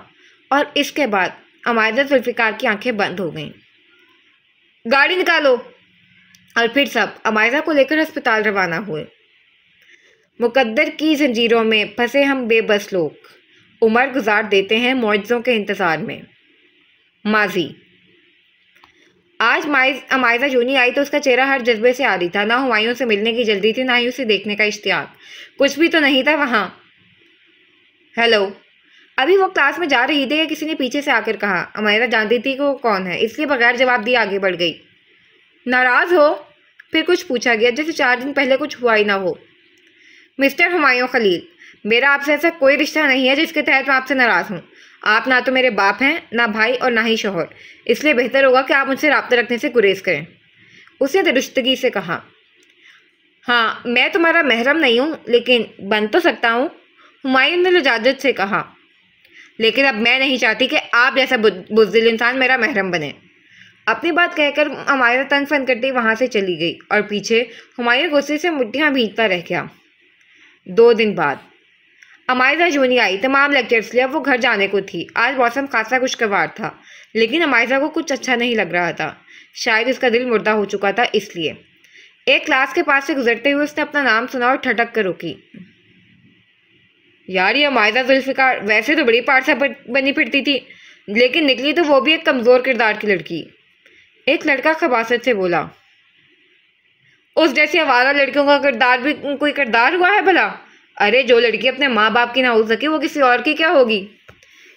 और इसके बाद अमायरा जुल्फ़िकार की आंखें बंद हो गईं। गाड़ी निकालो। और फिर सब अमायरा को लेकर अस्पताल रवाना हुए। मुकद्दर की जंजीरों में फंसे हम बेबस लोग उम्र गुजार देते हैं मौजज़ों के इंतज़ार में। माजी। आज अमायरा यूनी आई तो उसका चेहरा हर जज्बे से आरी था। ना हुमायूं से मिलने की जल्दी थी, ना ही उसे देखने का इश्तियाक। कुछ भी तो नहीं था वहाँ। हेलो। अभी वो क्लास में जा रही थी कि किसी ने पीछे से आकर कहा। अमायरा जानती थी कि वो कौन है, इसलिए बगैर जवाब दिए आगे बढ़ गई। नाराज़ हो? फिर कुछ पूछा गया जैसे 4 दिन पहले कुछ हुआ ही ना हो। मिस्टर हुमायूं खलील, मेरा आपसे ऐसा कोई रिश्ता नहीं है जिसके तहत मैं आपसे नाराज़ हूँ। आप ना तो मेरे बाप हैं, ना भाई और ना ही शौहर, इसलिए बेहतर होगा कि आप मुझसे रब्ता रखने से गुरेज करें। उसने दुरुस्तगी से कहा। हाँ, मैं तुम्हारा महरम नहीं हूँ, लेकिन बन तो सकता हूँ। हुमायूं ने लजाजत से कहा। लेकिन अब मैं नहीं चाहती कि आप जैसा बुज़दिल इंसान मेरा महरम बने। अपनी बात कहकर अमायरा तन फन करती वहाँ से चली गई और पीछे हुमायूं गुस्से से मुट्ठियाँ भींचता रह गया। 2 दिन बाद अमायरा यूनी आई तमाम लेक्चर्स लिए। अब वो घर जाने को थी। आज मौसम खासा खुशगवार था, लेकिन अमायरा को कुछ अच्छा नहीं लग रहा था। शायद उसका दिल मुर्दा हो चुका था, इसलिए एक क्लास के पास से गुजरते हुए उसने अपना नाम सुना और ठटक कर रुकी। यार, ये अमायरा जुल्फ़िकार वैसे तो बड़ी पारसा बनी फिरती थी, लेकिन निकली तो वो भी एक कमज़ोर किरदार की लड़की। एक लड़का खबासत से बोला। उस जैसी आवारा लड़कियों का किरदार भी कोई किरदार हुआ है भला? अरे, जो लड़की अपने माँ बाप की ना हो सके वो किसी और की क्या होगी?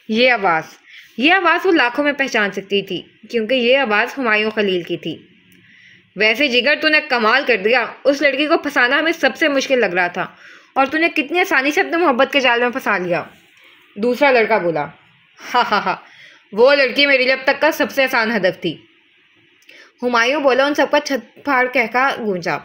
ये आवाज़ वो लाखों में पहचान सकती थी, क्योंकि ये आवाज़ हुमायूं खलील की थी। वैसे जिगर, तूने कमाल कर दिया। उस लड़की को फंसाना हमें सबसे मुश्किल लग रहा था, और तूने कितनी आसानी से अपने मोहब्बत के जाल में फंसा लिया। दूसरा लड़का बोला। हा हा हा, वो लड़की मेरे लिए अब तक का सबसे आसान हदफ थी। हुमायूं बोला। उन सबका छत फाड़ कहका गूंजा।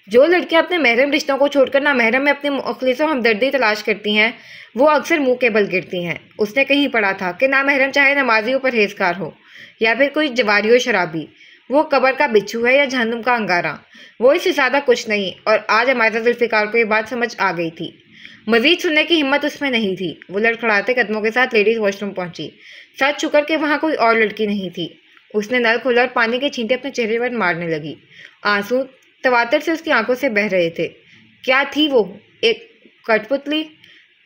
जो लड़कियां अपने महरम रिश्तों को छोड़कर ना महरम में अपने मुखलिस और हमदर्दी तलाश करती हैं, वो अक्सर मुंह के बल गिरती हैं। उसने कहीं पढ़ा था कि ना महरम चाहे नमाजी हो, परहेजगार हो, या फिर कोई जवारी हो शराबी, वो कब्र का बिच्छू है या जहन्नुम का अंगारा, वो इससे ज़्यादा कुछ नहीं। और आज अमायरा जुल्फ़िकार को ये बात समझ आ गई थी। मज़ीद सुनने की हिम्मत उसमें नहीं थी। वो लड़खड़ाते कदमों के साथ लेडीज़ वॉशरूम पहुंची। सच शुक्र के वहाँ कोई और लड़की नहीं थी। उसने नल खोला और पानी के छींटे अपने चेहरे पर मारने लगी। आंसू तवातर से उसकी आंखों से बह रहे थे। क्या थी वो? एक कठपुतली?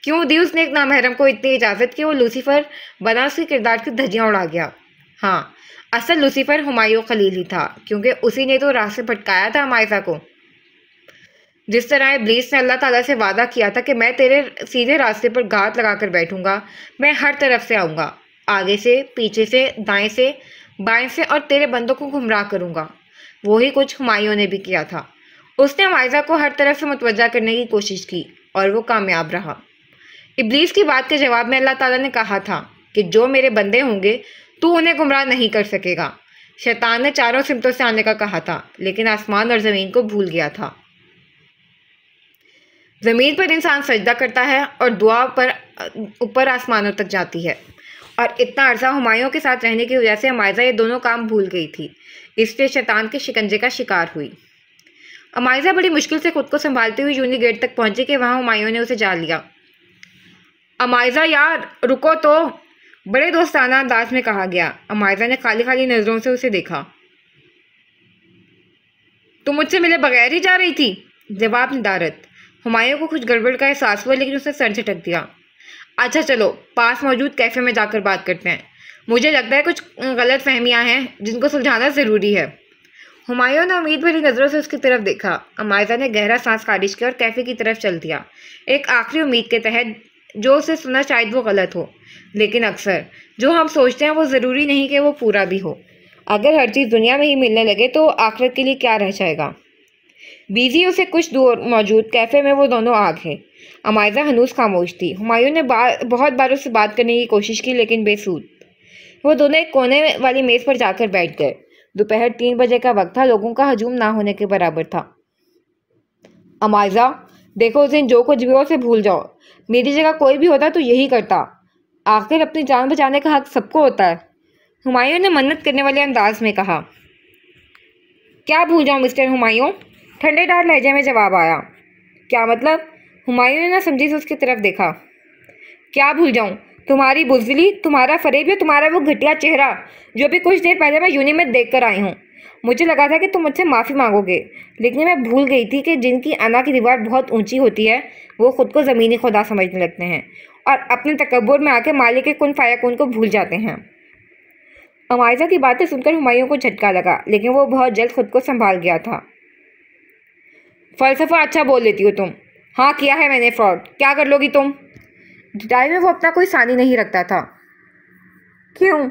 क्यों दी उसने एक नामहरम को इतनी इजाज़त कि वो लूसीफर बना उसके किरदार की धज्जियाँ उड़ा गया? हाँ, असल लूसीफर हुमायूं खलील ही था, क्योंकि उसी ने तो राह से भटकाया था अमायरा को। जिस तरह इब्लीस ने अल्लाह ताला से वादा किया था कि मैं तेरे सीधे रास्ते पर घात लगाकर बैठूंगा, मैं हर तरफ से आऊँगा, आगे से, पीछे से, दाएं से, बाएं से, और तेरे बंदों को गुमराह करूँगा। वही कुछ हुमायूं ने भी किया था। उसने अमायरा को हर तरफ से मुतवज्जा करने की कोशिश की और वो कामयाब रहा। इब्लीस की बात के जवाब में अल्लाह ताला ने कहा था कि जो मेरे बंदे होंगे तू उन्हें गुमराह नहीं कर सकेगा। शैतान ने चारों सिमतों से आने का कहा था, लेकिन आसमान और ज़मीन को भूल गया था। ज़मीन पर इंसान सजदा करता है और दुआ पर ऊपर आसमानों तक जाती है। और इतना अरसा हुमायूं के साथ रहने की वजह से अमायरा ये दोनों काम भूल गई थी, इसलिए शैतान के शिकंजे का शिकार हुई। अमायरा बड़ी मुश्किल से खुद को संभालती हुई यूनी गेट तक पहुंची कि वहाँ हुमायूं ने उसे जा लिया। अमायरा यार, रुको तो, बड़े दोस्ताना अंदाज में कहा गया। अमायरा ने खाली खाली नज़रों से उसे देखा। तुम मुझसे मिले बगैर ही जा रही थी? जवाब निदारत। हुमायूं को कुछ गड़बड़ का एहसास हुआ, लेकिन उसने सर झटक दिया। अच्छा चलो, पास मौजूद कैफ़े में जाकर बात करते हैं। मुझे लगता है कुछ गलत फहमियाँ हैं जिनको सुलझाना ज़रूरी है। हुमायूं ने उम्मीद भरी नज़रों से उसकी तरफ देखा। अमायरा ने गहरा सांस खारिज किया और कैफ़े की तरफ चल दिया, एक आखिरी उम्मीद के तहत जो उसे सुना शायद वो गलत हो, लेकिन अक्सर जो हम सोचते हैं वो ज़रूरी नहीं कि वो पूरा भी हो। अगर हर चीज़ दुनिया में ही मिलने लगे तो आखिरत के लिए क्या रह जाएगा। बीजियों से कुछ दूर मौजूद कैफ़े में वो दोनों आ गए। अमायरा हनूस खामोश थी। हुमायूं ने बहुत बार उससे बात करने की कोशिश की, लेकिन बेसूद। वो दोनों एक कोने वाली मेज़ पर जाकर बैठ गए। दोपहर 3 बजे का वक्त था। लोगों का हजूम ना होने के बराबर था। अमायरा, देखो, उस दिन जो कुछ भी हो उसे भूल जाओ। मेरी जगह कोई भी होता तो यही करता। आखिर अपनी जान बचाने का हक सबको होता है। हुमायूं ने मन्नत करने वाले अंदाज में कहा। क्या भूल जाऊं मिस्टर हुमायूं? ठंडेदार लहजे में जवाब आया। क्या मतलब? हुमायूं ने ना समझी से उसकी तरफ देखा। क्या भूल जाऊं? तुम्हारी बुज़दिली, तुम्हारा फरेब या तुम्हारा वो घटिया चेहरा जो भी कुछ देर पहले मैं यूनी में देख कर आई हूँ। मुझे लगा था कि तुम मुझसे माफ़ी मांगोगे, लेकिन मैं भूल गई थी कि जिनकी अना की दीवार बहुत ऊंची होती है वो खुद को ज़मीनी खुदा समझने लगते हैं और अपने तकब्बुर में आके मालिक के कुन फायकुन को भूल जाते हैं। अमायजा की बातें सुनकर हुमायूं को झटका लगा, लेकिन वो बहुत जल्द खुद को संभाल गया था। फ़लसफ़ा अच्छा बोल लेती हो तुम। हाँ, किया है मैंने फ्रॉड। क्या कर लोगी तुम? डिटाई में वो अपना कोई सानी नहीं रखता था। क्यों?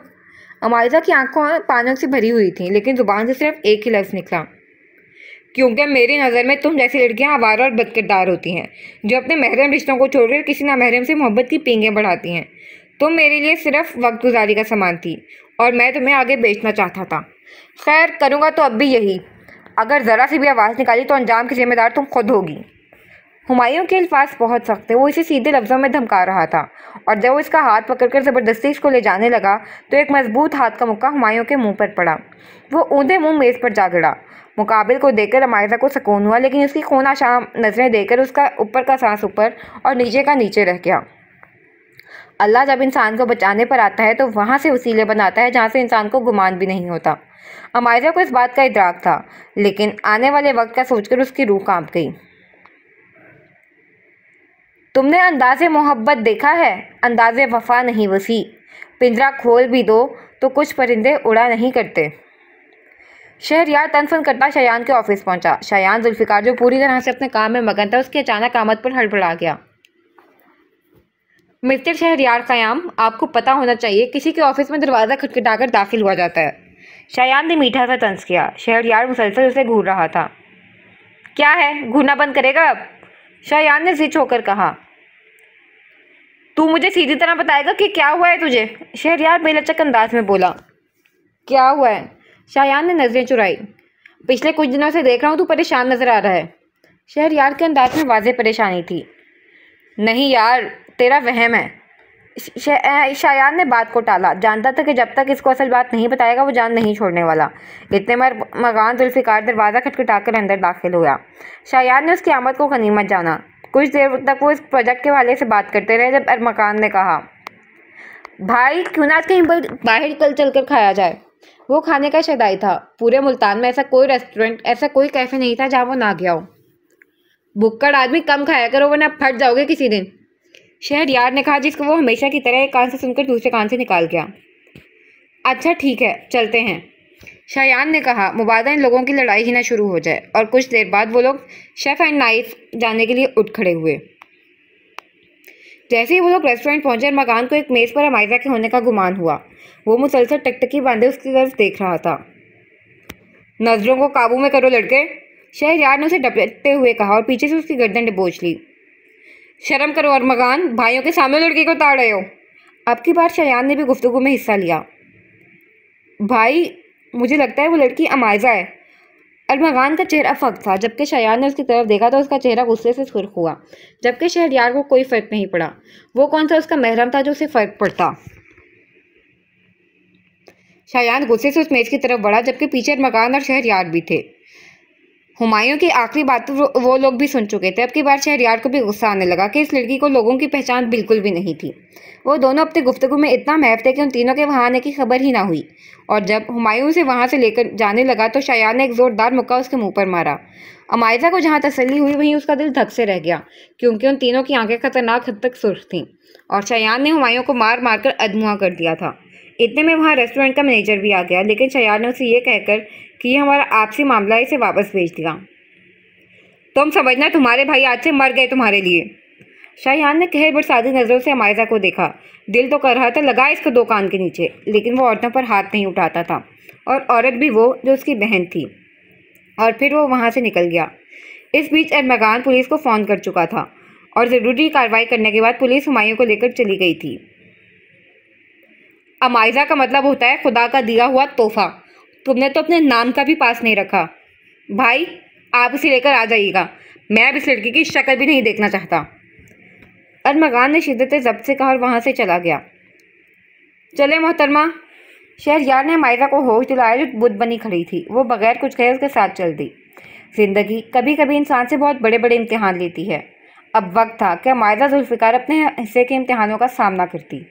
अमायजा की आंखों पानों से भरी हुई थी, लेकिन जुबान से सिर्फ एक ही लफ्ज़ निकला। क्योंकि मेरी नज़र में तुम जैसी लड़कियां आवारा और बदकिरदार होती हैं, जो अपने महरम रिश्तों को छोड़कर किसी नामहरम से मोहब्बत की पींगें बढ़ाती हैं। तुम मेरे लिए सिर्फ वक्त गुजारी का सामान थी और मैं तुम्हें आगे बेचना चाहता था। खैर, करूँगा तो अब भी यही। अगर ज़रा सी भी आवाज़ निकाली तो अंजाम की जिम्मेदार तुम खुद होगी। हुमायूं के अल्फाज बहुत सख्त थे। वो इसे सीधे लफ्ज़ों में धमका रहा था और जब वो इसका हाथ पकड़कर ज़बरदस्ती इसको ले जाने लगा तो एक मजबूत हाथ का मुक्का हुमायूं के मुंह पर पड़ा। वो ऊंधे मुंह मेज़ पर जा गिरा। मुकाबिल को देखकर अमायजा को सुकून हुआ, लेकिन उसकी खूना शाम नज़रें देखकर उसका ऊपर का सांस ऊपर और नीचे का नीचे रह गया। अल्लाह जब इंसान को बचाने पर आता है तो वहाँ से वसीले बनाता है जहाँ से इंसान को गुमान भी नहीं होता। अमायजा को इस बात का इदराक था, लेकिन आने वाले वक्त का सोचकर उसकी रूह कांप गई। तुमने अंदाज़े मोहब्बत देखा है, अंदाज़े वफा नहीं वसी। पिंजरा खोल भी दो तो कुछ परिंदे उड़ा नहीं करते। शहरयार तनफन करता शयान के ऑफिस पहुंचा। शयान जुल्फ़िकार, जो पूरी तरह से अपने काम में मगन था, उसकी अचानक आमद पर हड़बड़ा गया। मिस्टर शहरयार क़याम, आपको पता होना चाहिए किसी के ऑफिस में दरवाज़ा खटखटाकर दाखिल हुआ जाता है। शयान ने मीठा सा तंज किया। शहरयार मुसलसल उसे घूर रहा था। क्या है, घूरना बंद करेगा अब? शयान ने ज़िद होकर कहा। तू मुझे सीधी तरह बताएगा कि क्या हुआ है तुझे? शहरयार बेलचक अंदाज में बोला। क्या हुआ है? शयान ने नज़रें चुराई। पिछले कुछ दिनों से देख रहा हूँ तू परेशान नज़र आ रहा है। शहरयार के अंदाज में वाज़ेह परेशानी थी। नहीं यार, तेरा वहम है। शयान ने बात को टाला। जानता था कि जब तक इसको असल बात नहीं बताएगा वो जान नहीं छोड़ने वाला। इतने मगान जुल्फ़िकार दरवाज़ा खटखटाकर अंदर दाखिल हुआ। शयान ने उसकी आमद को गनीमत जाना। कुछ देर तक वो इस प्रोजेक्ट के वाले से बात करते रहे, जब अरमकान ने कहा, भाई क्यों ना कहीं बाहर कल चलकर खाया जाए। वो खाने का शदाई था। पूरे मुल्तान में ऐसा कोई रेस्टोरेंट, ऐसा कोई कैफ़े नहीं था जहाँ वो ना गया हो। भुक्कड़ आदमी कम खाया करो वरना फट जाओगे किसी दिन, शहरयार ने कहा, जिसको वो हमेशा की तरह एक कान से सुनकर दूसरे कान से निकाल गया। अच्छा ठीक है, चलते हैं, शयान ने कहा। मुबादा इन लोगों की लड़ाई ही ना शुरू हो जाए। और कुछ देर बाद वो लोग शेफ़ एंड नाइफ जाने के लिए उठ खड़े हुए। जैसे ही वो लोग रेस्टोरेंट पहुंचे, मकान को एक मेज़ पर अमायजा के होने का गुमान हुआ। वो मुसलसल टकटकी बांधे उसकी तरफ देख रहा था। नजरों को काबू में करो लड़के, शहरयार ने उसे डपटते हुए कहा और पीछे से उसकी गर्दन दबोच ली। शर्म करो अरमगान, भाइयों के सामने लड़की को ताड़ रहे हो। अब की बार शयान ने भी गुफ्तगू में हिस्सा लिया। भाई, मुझे लगता है वो लड़की अमायजा है। अरमगान का चेहरा फक था। जबकि शयान ने उसकी तरफ देखा तो उसका चेहरा गुस्से से सुर्ख हुआ। जबकि शहरयार को कोई फर्क नहीं पड़ा। वो कौन सा उसका महरम था जो उसे फर्क पड़ता। शयान गुस्से से उस मेज की तरफ बढ़ा, जबकि पीछे अरमगान और शहरयार भी थे। हुमायूं की आखिरी बात वो लोग भी सुन चुके थे। अब की बार शहरयार को भी गुस्सा आने लगा कि इस लड़की को लोगों की पहचान बिल्कुल भी नहीं थी। वो दोनों अपनी गुफ्तगू में इतना महव थे कि उन तीनों के वहाँ आने की खबर ही ना हुई। और जब हुमायूं से वहाँ से लेकर जाने लगा तो शयान ने एक ज़ोरदार मुक्का उसके मुंह पर मारा। अमायजा को जहाँ तसल्ली हुई वहीं उसका दिल धक से रह गया, क्योंकि उन तीनों की आंखें खतरनाक हद तक सुर्ख थीं और शयान ने हुमायूं को मार मार कर अधमुआ कर दिया था। इतने में वहाँ रेस्टोरेंट का मैनेजर भी आ गया, लेकिन शयान ने उसे ये कहकर कि ये हमारा आपसी मामला है, इसे वापस भेज दिया। तुम समझना, तुम्हारे भाई आज से मर गए तुम्हारे लिए। शयान ने कहर बरसाती नज़रों से अमायजा को देखा। दिल तो कर रहा था लगा इसको दो कान के नीचे, लेकिन वो औरतों पर हाथ नहीं उठाता था, और औरत भी वो जो उसकी बहन थी। और फिर वो वहाँ से निकल गया। इस बीच अरमगान पुलिस को फ़ोन कर चुका था और ज़रूरी कार्रवाई करने के बाद पुलिस हुमायूं को लेकर चली गई थी। अमायजा का मतलब होता है खुदा का दिया हुआ तोहफा। तुमने तो अपने नाम का भी पास नहीं रखा। भाई, आप इसे लेकर आ जाइएगा। मैं अब इस लड़की की शक्ल भी नहीं देखना चाहता। अरमगान ने शिद्दत ज़ब्त से कहा और वहाँ से चला गया। चले मोहतरमा, शहरयार ने अमायजा को होश दिलाया जो बुत बनी खड़ी थी। वो बगैर कुछ कहे उसके साथ चल दी। ज़िंदगी कभी कभी इंसान से बहुत बड़े बड़े इम्तिहान लेती है। अब वक्त था कि अमायजा जुल्फ़िकार अपने हिस्से के इम्तिहानों का सामना करती।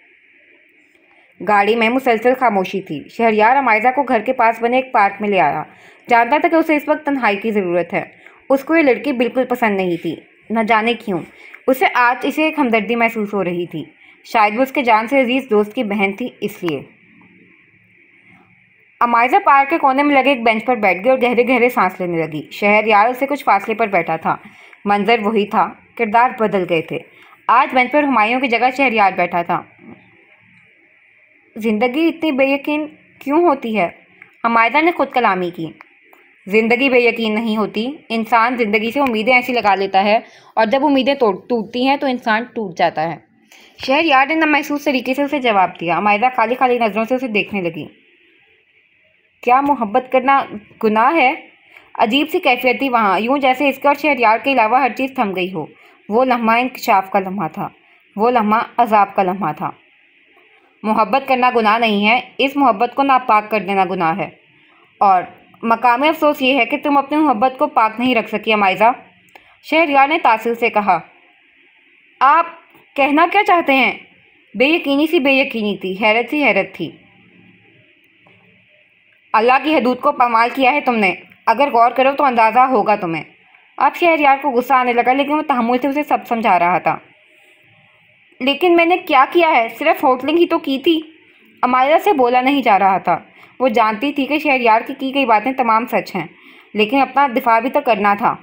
गाड़ी में मुसलसल खामोशी थी। शहरयार अमायजा को घर के पास बने एक पार्क में ले आया। जानता था कि उसे इस वक्त तन्हाई की ज़रूरत है। उसको ये लड़की बिल्कुल पसंद नहीं थी, न जाने क्यों। उसे आज इसे एक हमदर्दी महसूस हो रही थी। शायद वो उसके जान से अजीज दोस्त की बहन थी, इसलिए। अमायजा पार्क के कोने में लगे एक बेंच पर बैठ गई और गहरे गहरे सांस लेने लगी। शहरयार उससे कुछ फासले पर बैठा था। मंजर वही था, किरदार बदल गए थे। आज बेंच पर हुमायूं की जगह शहरयार बैठा था। जिंदगी इतनी बेयकीन क्यों होती है? अमायजा ने खुद कलामी की। जिंदगी बेयकीन नहीं होती। इंसान जिंदगी से उम्मीदें ऐसी लगा लेता है और जब उम्मीदें टूटती हैं तो इंसान टूट जाता है। शहरयार ने नामहसूस तरीके से उसे जवाब दिया। अमायजा खाली खाली नज़रों से उसे देखने लगी। क्या मोहब्बत करना गुनाह है? अजीब सी कैफियत थी वहाँ, यूं जैसे इसके और शहरयार के अलावा हर चीज़ थम गई हो। वो लम्हा इंकशाफ का लम्हा था, वो लम्हा अजाब का लम्हा था। मोहब्बत करना गुनाह नहीं है, इस मोहब्बत को नापाक कर देना गुनाह है। और मकामी अफसोस ये है कि तुम अपनी मोहब्बत को पाक नहीं रख सकी अमायजा। शहरयार ने तासुर से कहा। आप कहना क्या चाहते हैं? बेयकीनी सी बेयकीनी थी, हैरत सी हैरत थी। अल्लाह की हदूद को पामाल किया है तुमने। अगर गौर करो तो अंदाज़ा होगा तुम्हें। अब शहरयार को गुस्सा आने लगा, लेकिन वो तहम्मुल से उसे सब समझा रहा था। लेकिन मैंने क्या किया है? सिर्फ होटलिंग ही तो की थी। अमायजा से बोला नहीं जा रहा था। वो जानती थी कि शहरयार की गई बातें तमाम सच हैं, लेकिन अपना दिफा भी तो करना था।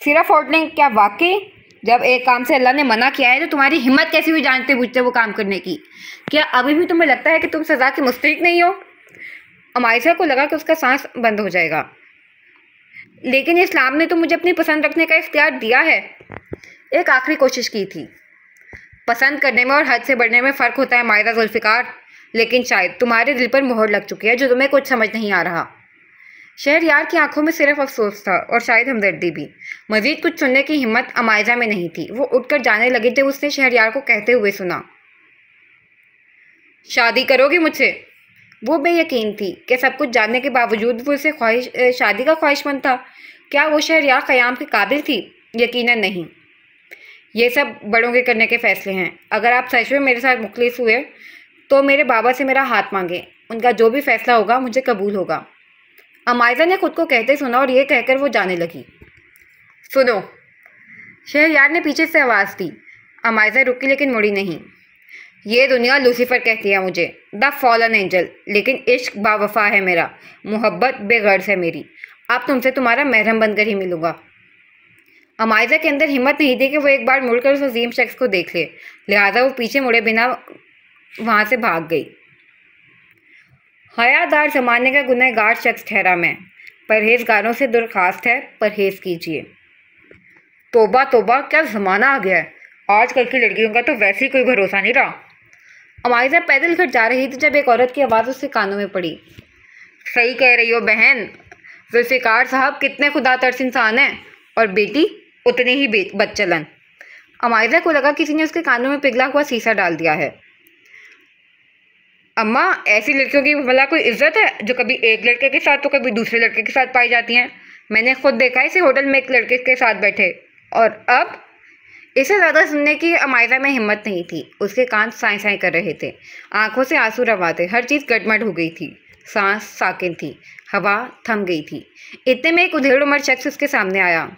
सिर्फ होटलिंग? क्या वाकई? जब एक काम से अल्लाह ने मना किया है तो तुम्हारी हिम्मत कैसी हुई जानते बूझते वो काम करने की? क्या अभी भी तुम्हें लगता है कि तुम सज़ा के मुस्तहिक नहीं हो? अमायजा को लगा कि उसका सांस बंद हो जाएगा। लेकिन इस्लाम ने तो मुझे अपनी पसंद रखने का इख्तियार दिया है। एक आखिरी कोशिश की थी। पसंद करने में और हद से बढ़ने में फ़र्क होता है अमायजा जुल्फ़िकार, लेकिन शायद तुम्हारे दिल पर मोहर लग चुकी है जो तुम्हें कुछ समझ नहीं आ रहा। शहरयार की आंखों में सिर्फ अफसोस था और शायद हमदर्दी भी। मजीद कुछ सुनने की हिम्मत अमायजा में नहीं थी। वो उठकर जाने लगी जब उसने शहरयार को कहते हुए सुना, शादी करोगी मुझसे? वो बेयकीन थी कि सब कुछ जानने के बावजूद वो उसे शादी का ख्वाहिशमंद था। क्या वो शहरयार क़याम के काबिल थी? यकीनन नहीं। ये सब बड़ों के करने के फ़ैसले हैं। अगर आप सच में मेरे साथ मुखलिस हुए तो मेरे बाबा से मेरा हाथ मांगे। उनका जो भी फ़ैसला होगा मुझे कबूल होगा। अमायजा ने खुद को कहते सुना और ये कहकर वो जाने लगी। सुनो, शहरयार ने पीछे से आवाज़ दी। अमायजा रुकी लेकिन मुड़ी नहीं। ये दुनिया लूसीफर कहती है मुझे, द फॉलन एंजल, लेकिन इश्क बावफा है मेरा, मोहब्बत बेगर्ज है मेरी। अब तुमसे तुम्हारा महरम बनकर ही मिलूंगा। अमायजा के अंदर हिम्मत नहीं थी कि वो एक बार मुड़कर उस अजीम शख्स को देख ले, लिहाजा वो पीछे मुड़े बिना वहाँ से भाग गई। हयादार ज़माने का गुनहगार शख्स ठहरा मैं, परहेजगारों से दरख्वास्त है परहेज़ कीजिए। तोबा तोबा, क्या ज़माना आ गया है। आजकल की लड़कियों का तो वैसे ही कोई भरोसा नहीं रहा। अमायजा पैदल घर जा रही थी जब एक औरत की आवाज़ उसके कानों में पड़ी। सही कह रही हो बहन, जुल्फ़िकार साहब कितने खुदा तर्स इंसान हैं, और बेटी उतनी ही बदचलन। अमायजा को लगा किसी ने उसके कानों में पिघला हुआ शीशा डाल दिया है। अम्मा, ऐसी लड़कियों की भला कोई इज्जत है जो कभी एक लड़के के साथ तो कभी दूसरे लड़के के साथ पाई जाती हैं? मैंने खुद देखा इसे होटल में एक लड़के के साथ बैठे, और अब इसे ज़्यादा सुनने की अमायजा में हिम्मत नहीं थी। उसके कान साएं साएं कर रहे थे, आंखों से आंसू रवा थे, हर चीज़ गटमट हो गई थी। सांस साकिन थी, हवा थम गई थी। इतने में एक उधेड़ उम्र शख्स उसके सामने आया।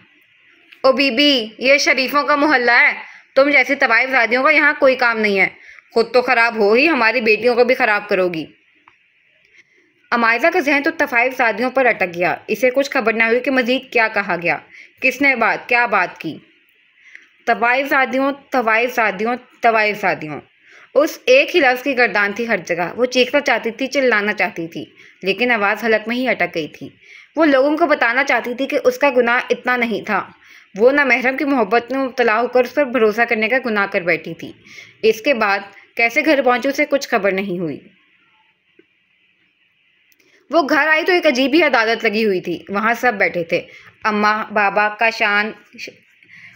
ओ बीबी, ये शरीफों का मोहल्ला है, तुम जैसी तवाइफजादियों का यहाँ कोई काम नहीं है। खुद तो ख़राब हो ही, हमारी बेटियों को भी ख़राब करोगी। अमायजा का जहन तो तवाइफजादियों पर अटक गया। इसे कुछ खबर न हुई कि मज़ीद क्या कहा गया, किसने क्या बात की। तवाइफजादियों, तवाइफजादियों, तवाइफजादियों, उस एक ही लफ्ज़ की गर्दान थी हर जगह। वो चीखना चाहती थी, चिल्लाना चाहती थी, लेकिन आवाज़ हलक में ही अटक गई थी। वो लोगों को बताना चाहती थी कि उसका गुनाह इतना नहीं था। वो नामहरम की मोहब्बत में मुब्तला होकर उस पर भरोसा करने का गुनाह कर बैठी थी। इसके बाद कैसे घर पहुंची उसे कुछ खबर नहीं हुई। वो घर आई तो एक अजीब ही अदालत लगी हुई थी। वहाँ सब बैठे थे, अम्मा, बाबा, काशान,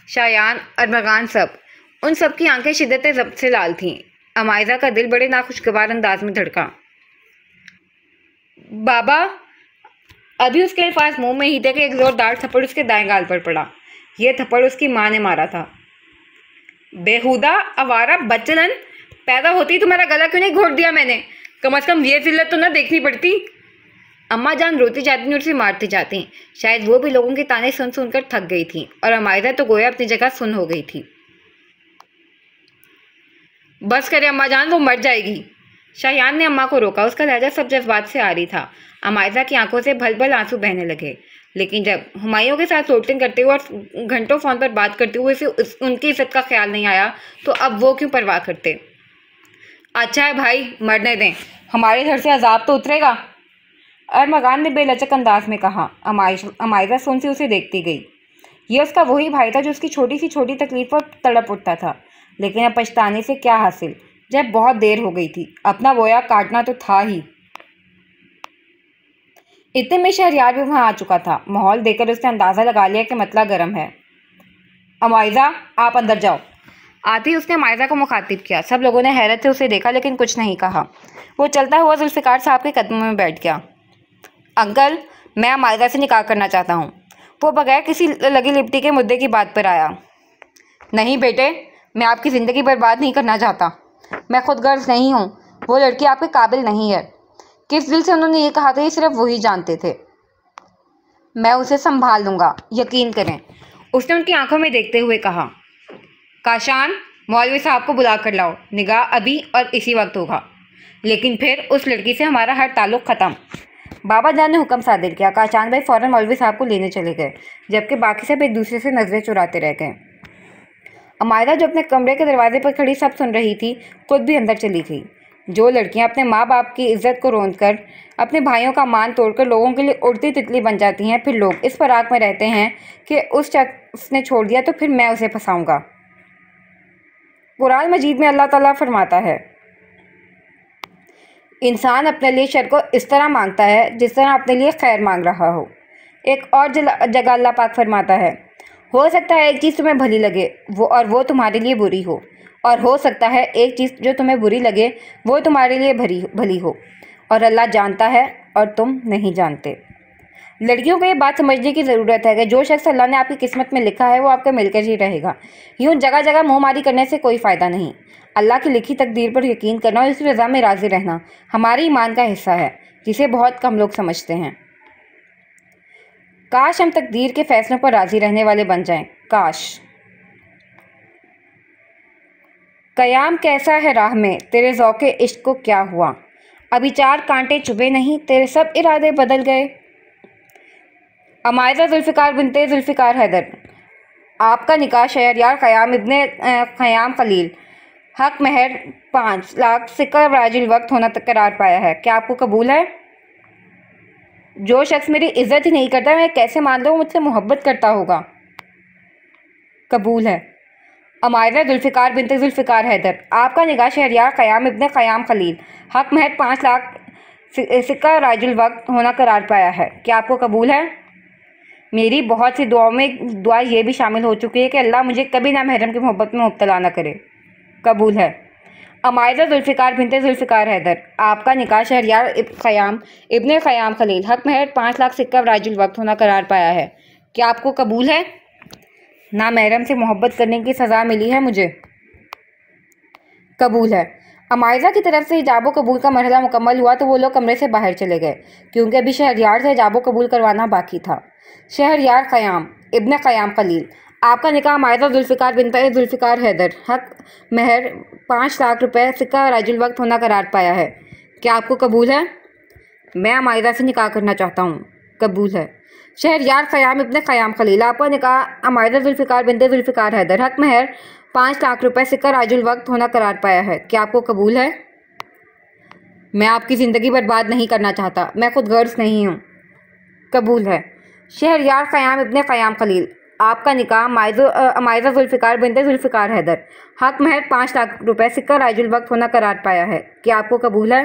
शायान, अरमगान, सब। उन सब की आंखें शिद्दत ज़ब्त से लाल थीं। अमायजा का दिल बड़े नाखुशगवार अंदाज में धड़का। बाबा, अभी उसके अल्फाज मुंह में ही थे कि एक ज़ोरदार थप्पड़ उसके दाएं गाल पर पड़ा। यह थप्पड़ उसकी माँ ने मारा था। बेहुदा, आवारा, बदचलन, पैदा होते ही तुम्हारा गला क्यों नहीं घोट दिया मैंने? कम से कम ये जिल्लत तो ना देखनी पड़ती। अम्मा जान रोती जाती और उसे मारती जाती। शायद वो भी लोगों के ताने सुन सुनकर थक गई थी और अमायरा तो गोया अपनी जगह सुन हो गई थी। बस करे अम्मा जान, वो मर जाएगी। शायान ने अम्मा को रोका। उसका लहजा सब जज्बात से आ रही था। अमायरा की आंखों से भल भल आंसू बहने लगे। लेकिन जब हुमायूं के साथ फ्लोटिंग करते हुए और घंटों फोन पर बात करते हुए उसे उनकी इज्जत का ख्याल नहीं आया तो अब वो क्यों परवाह करते। अच्छा है भाई, मरने दें, हमारे घर से अजाब तो उतरेगा। अरमगान ने बेलचक अंदाज में कहा। अमायरा सुन से उसे देखती गई। ये उसका वही भाई था जो उसकी छोटी सी छोटी तकलीफ पर तड़प उठता था। लेकिन अब पछताने से क्या हासिल, जब बहुत देर हो गई थी। अपना बोया काटना तो था ही। इतने में शहरयार भी वहां आ चुका था। माहौल देखकर उसने अंदाजा लगा लिया कि मतला गर्म है। अमायरा, आप अंदर जाओ। आते ही उसने अमायरा को मुखातिब किया। सब लोगों ने हैरत से उसे देखा लेकिन कुछ नहीं कहा। वो चलता हुआ जुल्फ़िकार साहब के कदमों में बैठ गया। अंकल, मैं अमायरा से निकाह करना चाहता हूँ। वो बगैर किसी लगी लिपटी के मुद्दे की बात पर आया। नहीं बेटे, मैं आपकी ज़िंदगी बर्बाद नहीं करना चाहता। मैं खुद गर्ज नहीं हूँ। वो लड़की आपके काबिल नहीं है। किस दिल से उन्होंने ये कहा था ये सिर्फ वही जानते थे। मैं उसे संभाल लूँगा, यकीन करें, उसने उनकी आंखों में देखते हुए कहा। काशान, मौलवी साहब को बुला कर लाओ। निगाह अभी और इसी वक्त होगा, लेकिन फिर उस लड़की से हमारा हर ताल्लुक ख़त्म। बाबा जान ने हुक्म सादिर किया। काशान भाई फ़ौरन मौलवी साहब को लेने चले गए, जबकि बाकी सब एक दूसरे से नज़रें चुराते रह गए। अमायरा जो अपने कमरे के दरवाजे पर खड़ी सब सुन रही थी, खुद भी अंदर चली गई। जो लड़कियां अपने माँ बाप की इज्जत को रोंद कर, अपने भाइयों का मान तोड़कर लोगों के लिए उड़ती तितली बन जाती हैं, फिर लोग इस फराक में रहते हैं कि उस शख्स ने छोड़ दिया तो फिर मैं उसे फंसाऊंगा। कुरान मजीद में अल्लाह ताला फरमाता है, इंसान अपने लिए शर को इस तरह मांगता है जिस तरह अपने लिए खैर मांग रहा हो। एक और जगह अल्लाह पाक फरमाता है, हो सकता है एक चीज़ तुम्हें भली लगे वो तुम्हारे लिए बुरी हो, और हो सकता है एक चीज़ जो तुम्हें बुरी लगे वो तुम्हारे लिए भली हो, और अल्लाह जानता है और तुम नहीं जानते। लड़कियों को ये बात समझने की ज़रूरत है कि जो शख्स अल्लाह ने आपकी किस्मत में लिखा है वो आपका मिलकर ही रहेगा। यूँ जगह जगह मुँहमारी करने से कोई फ़ायदा नहीं। अल्लाह की लिखी तकदीर पर यकीन करना और उसकी रज़ा में राज़ी रहना हमारे ईमान का हिस्सा है, जिसे बहुत कम लोग समझते हैं। काश हम तकदीर के फैसलों पर राज़ी रहने वाले बन जाएं। काश। कयाम कैसा है राह में, तेरे ज़ौक़े इश्क को क्या हुआ। अभी 4 कांटे चुभे नहीं, तेरे सब इरादे बदल गए। अमायरा जुल्फ़िकार बिनते जुल्फ़िकार हैदर, आपका निकाह शहरयार क़याम इब्ने क़याम खलील हक महर 5 लाख सिक्का राजिल वक्त होना तक करार पाया है। क्या आपको कबूल है? जो शख्स मेरी इज्जत ही नहीं करता, मैं कैसे मान लूँ मुझसे मोहब्बत करता होगा। कबूल है। अमायरा जुल्फ़िकार बिनते जुल्फ़िकार हैदर, आपका निकाह शहरयार क़याम इब्ने क़याम खलील हक महर 5 लाख सिक्का राजिल वक्त होना करार पाया है। क्या आपको कबूल है? मेरी बहुत सी दुआओं में दुआ ये भी शामिल हो चुकी है कि अल्लाह मुझे कभी ना महरम की मोहब्बत में मुब्तला ना करे। कबूल है। अमायरा जुल्फ़िकार बिनते जुल्फ़िकार हैदर, आपका निकाह शहरयार क़याम इब्ने क़याम खलील हक महर 5 लाख सिक्का राजिल वक्त होना करार पाया है। क्या आपको कबूल है? ना महरम से मोहब्बत करने की सज़ा मिली है मुझे। कबूल है। अमायरा की तरफ से हिजाब कबूल का मरहला मुकम्मल हुआ तो वो लोग कमरे से बाहर चले गए, क्योंकि अभी शहरयार से हिजाब कबूल करवाना बाकी था। शहरयार क़याम इब्ने क़याम खलील, आपका निकाह अमायरा जुल्फ़िकार बिनते जुल्फ़िकार हैदर हक महर 5 लाख रुपए सिक्का राजिल वक्त होना करार पाया है। क्या आपको कबूल है? मैं अमायरा से निकाह करना चाहता हूँ। कबूल है। शहरयार क़याम इब्ने क़याम खलील, आपका निकाह अमायरा जुल्फ़िकार बिनते जुल्फ़िकार हैदर हक महर 5 लाख रुपए सिक्का राजिल वक्त होना करार पाया है। क्या आपको कबूल है? मैं आपकी ज़िंदगी बर्बाद नहीं करना चाहता, मैं खुद गर्ज नहीं हूँ। कबूल है। शहरयार क़याम इब्ने क़याम खलील, आपका निकाह अमायरा जुल्फ़िकार बिनते जुल्फ़िकार हैदर हक महर 5 लाख रुपए सिक्का राजिल वक्त होना करार पाया है। क्या आपको कबूल है?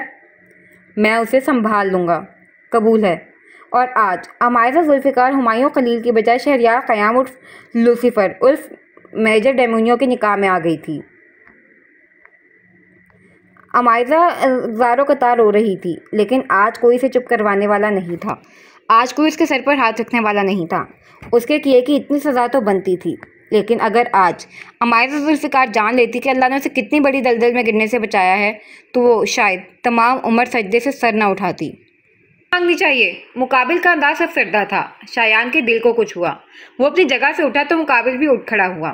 मैं उसे संभाल लूँगा। कबूल है। और आज अमायरा जुल्फ़िकार हुमायूं खलील की बजाय शहरयार क़याम उर्फ लूसीफ़र उर्फ मेजर डेमोनियो के निकाह में आ गई थी। अमायरा ज़ारो कतार रो रही थी, लेकिन आज कोई इसे चुप करवाने वाला नहीं था। आज कोई उसके सर पर हाथ रखने वाला नहीं था। उसके किए की इतनी सज़ा तो बनती थी। लेकिन अगर आज अमायरा जुल्फ़िकार जान लेती कि अल्लाह ने उसे कितनी बड़ी दलदल में गिरने से बचाया है, तो वो शायद तमाम उम्र सजदे से सर न उठाती। मांगनी चाहिए। मुकाबिल का अंदाज सब सरदा था। शायान के दिल को कुछ हुआ। वो अपनी जगह से उठा तो मुकाबिल भी उठ खड़ा हुआ।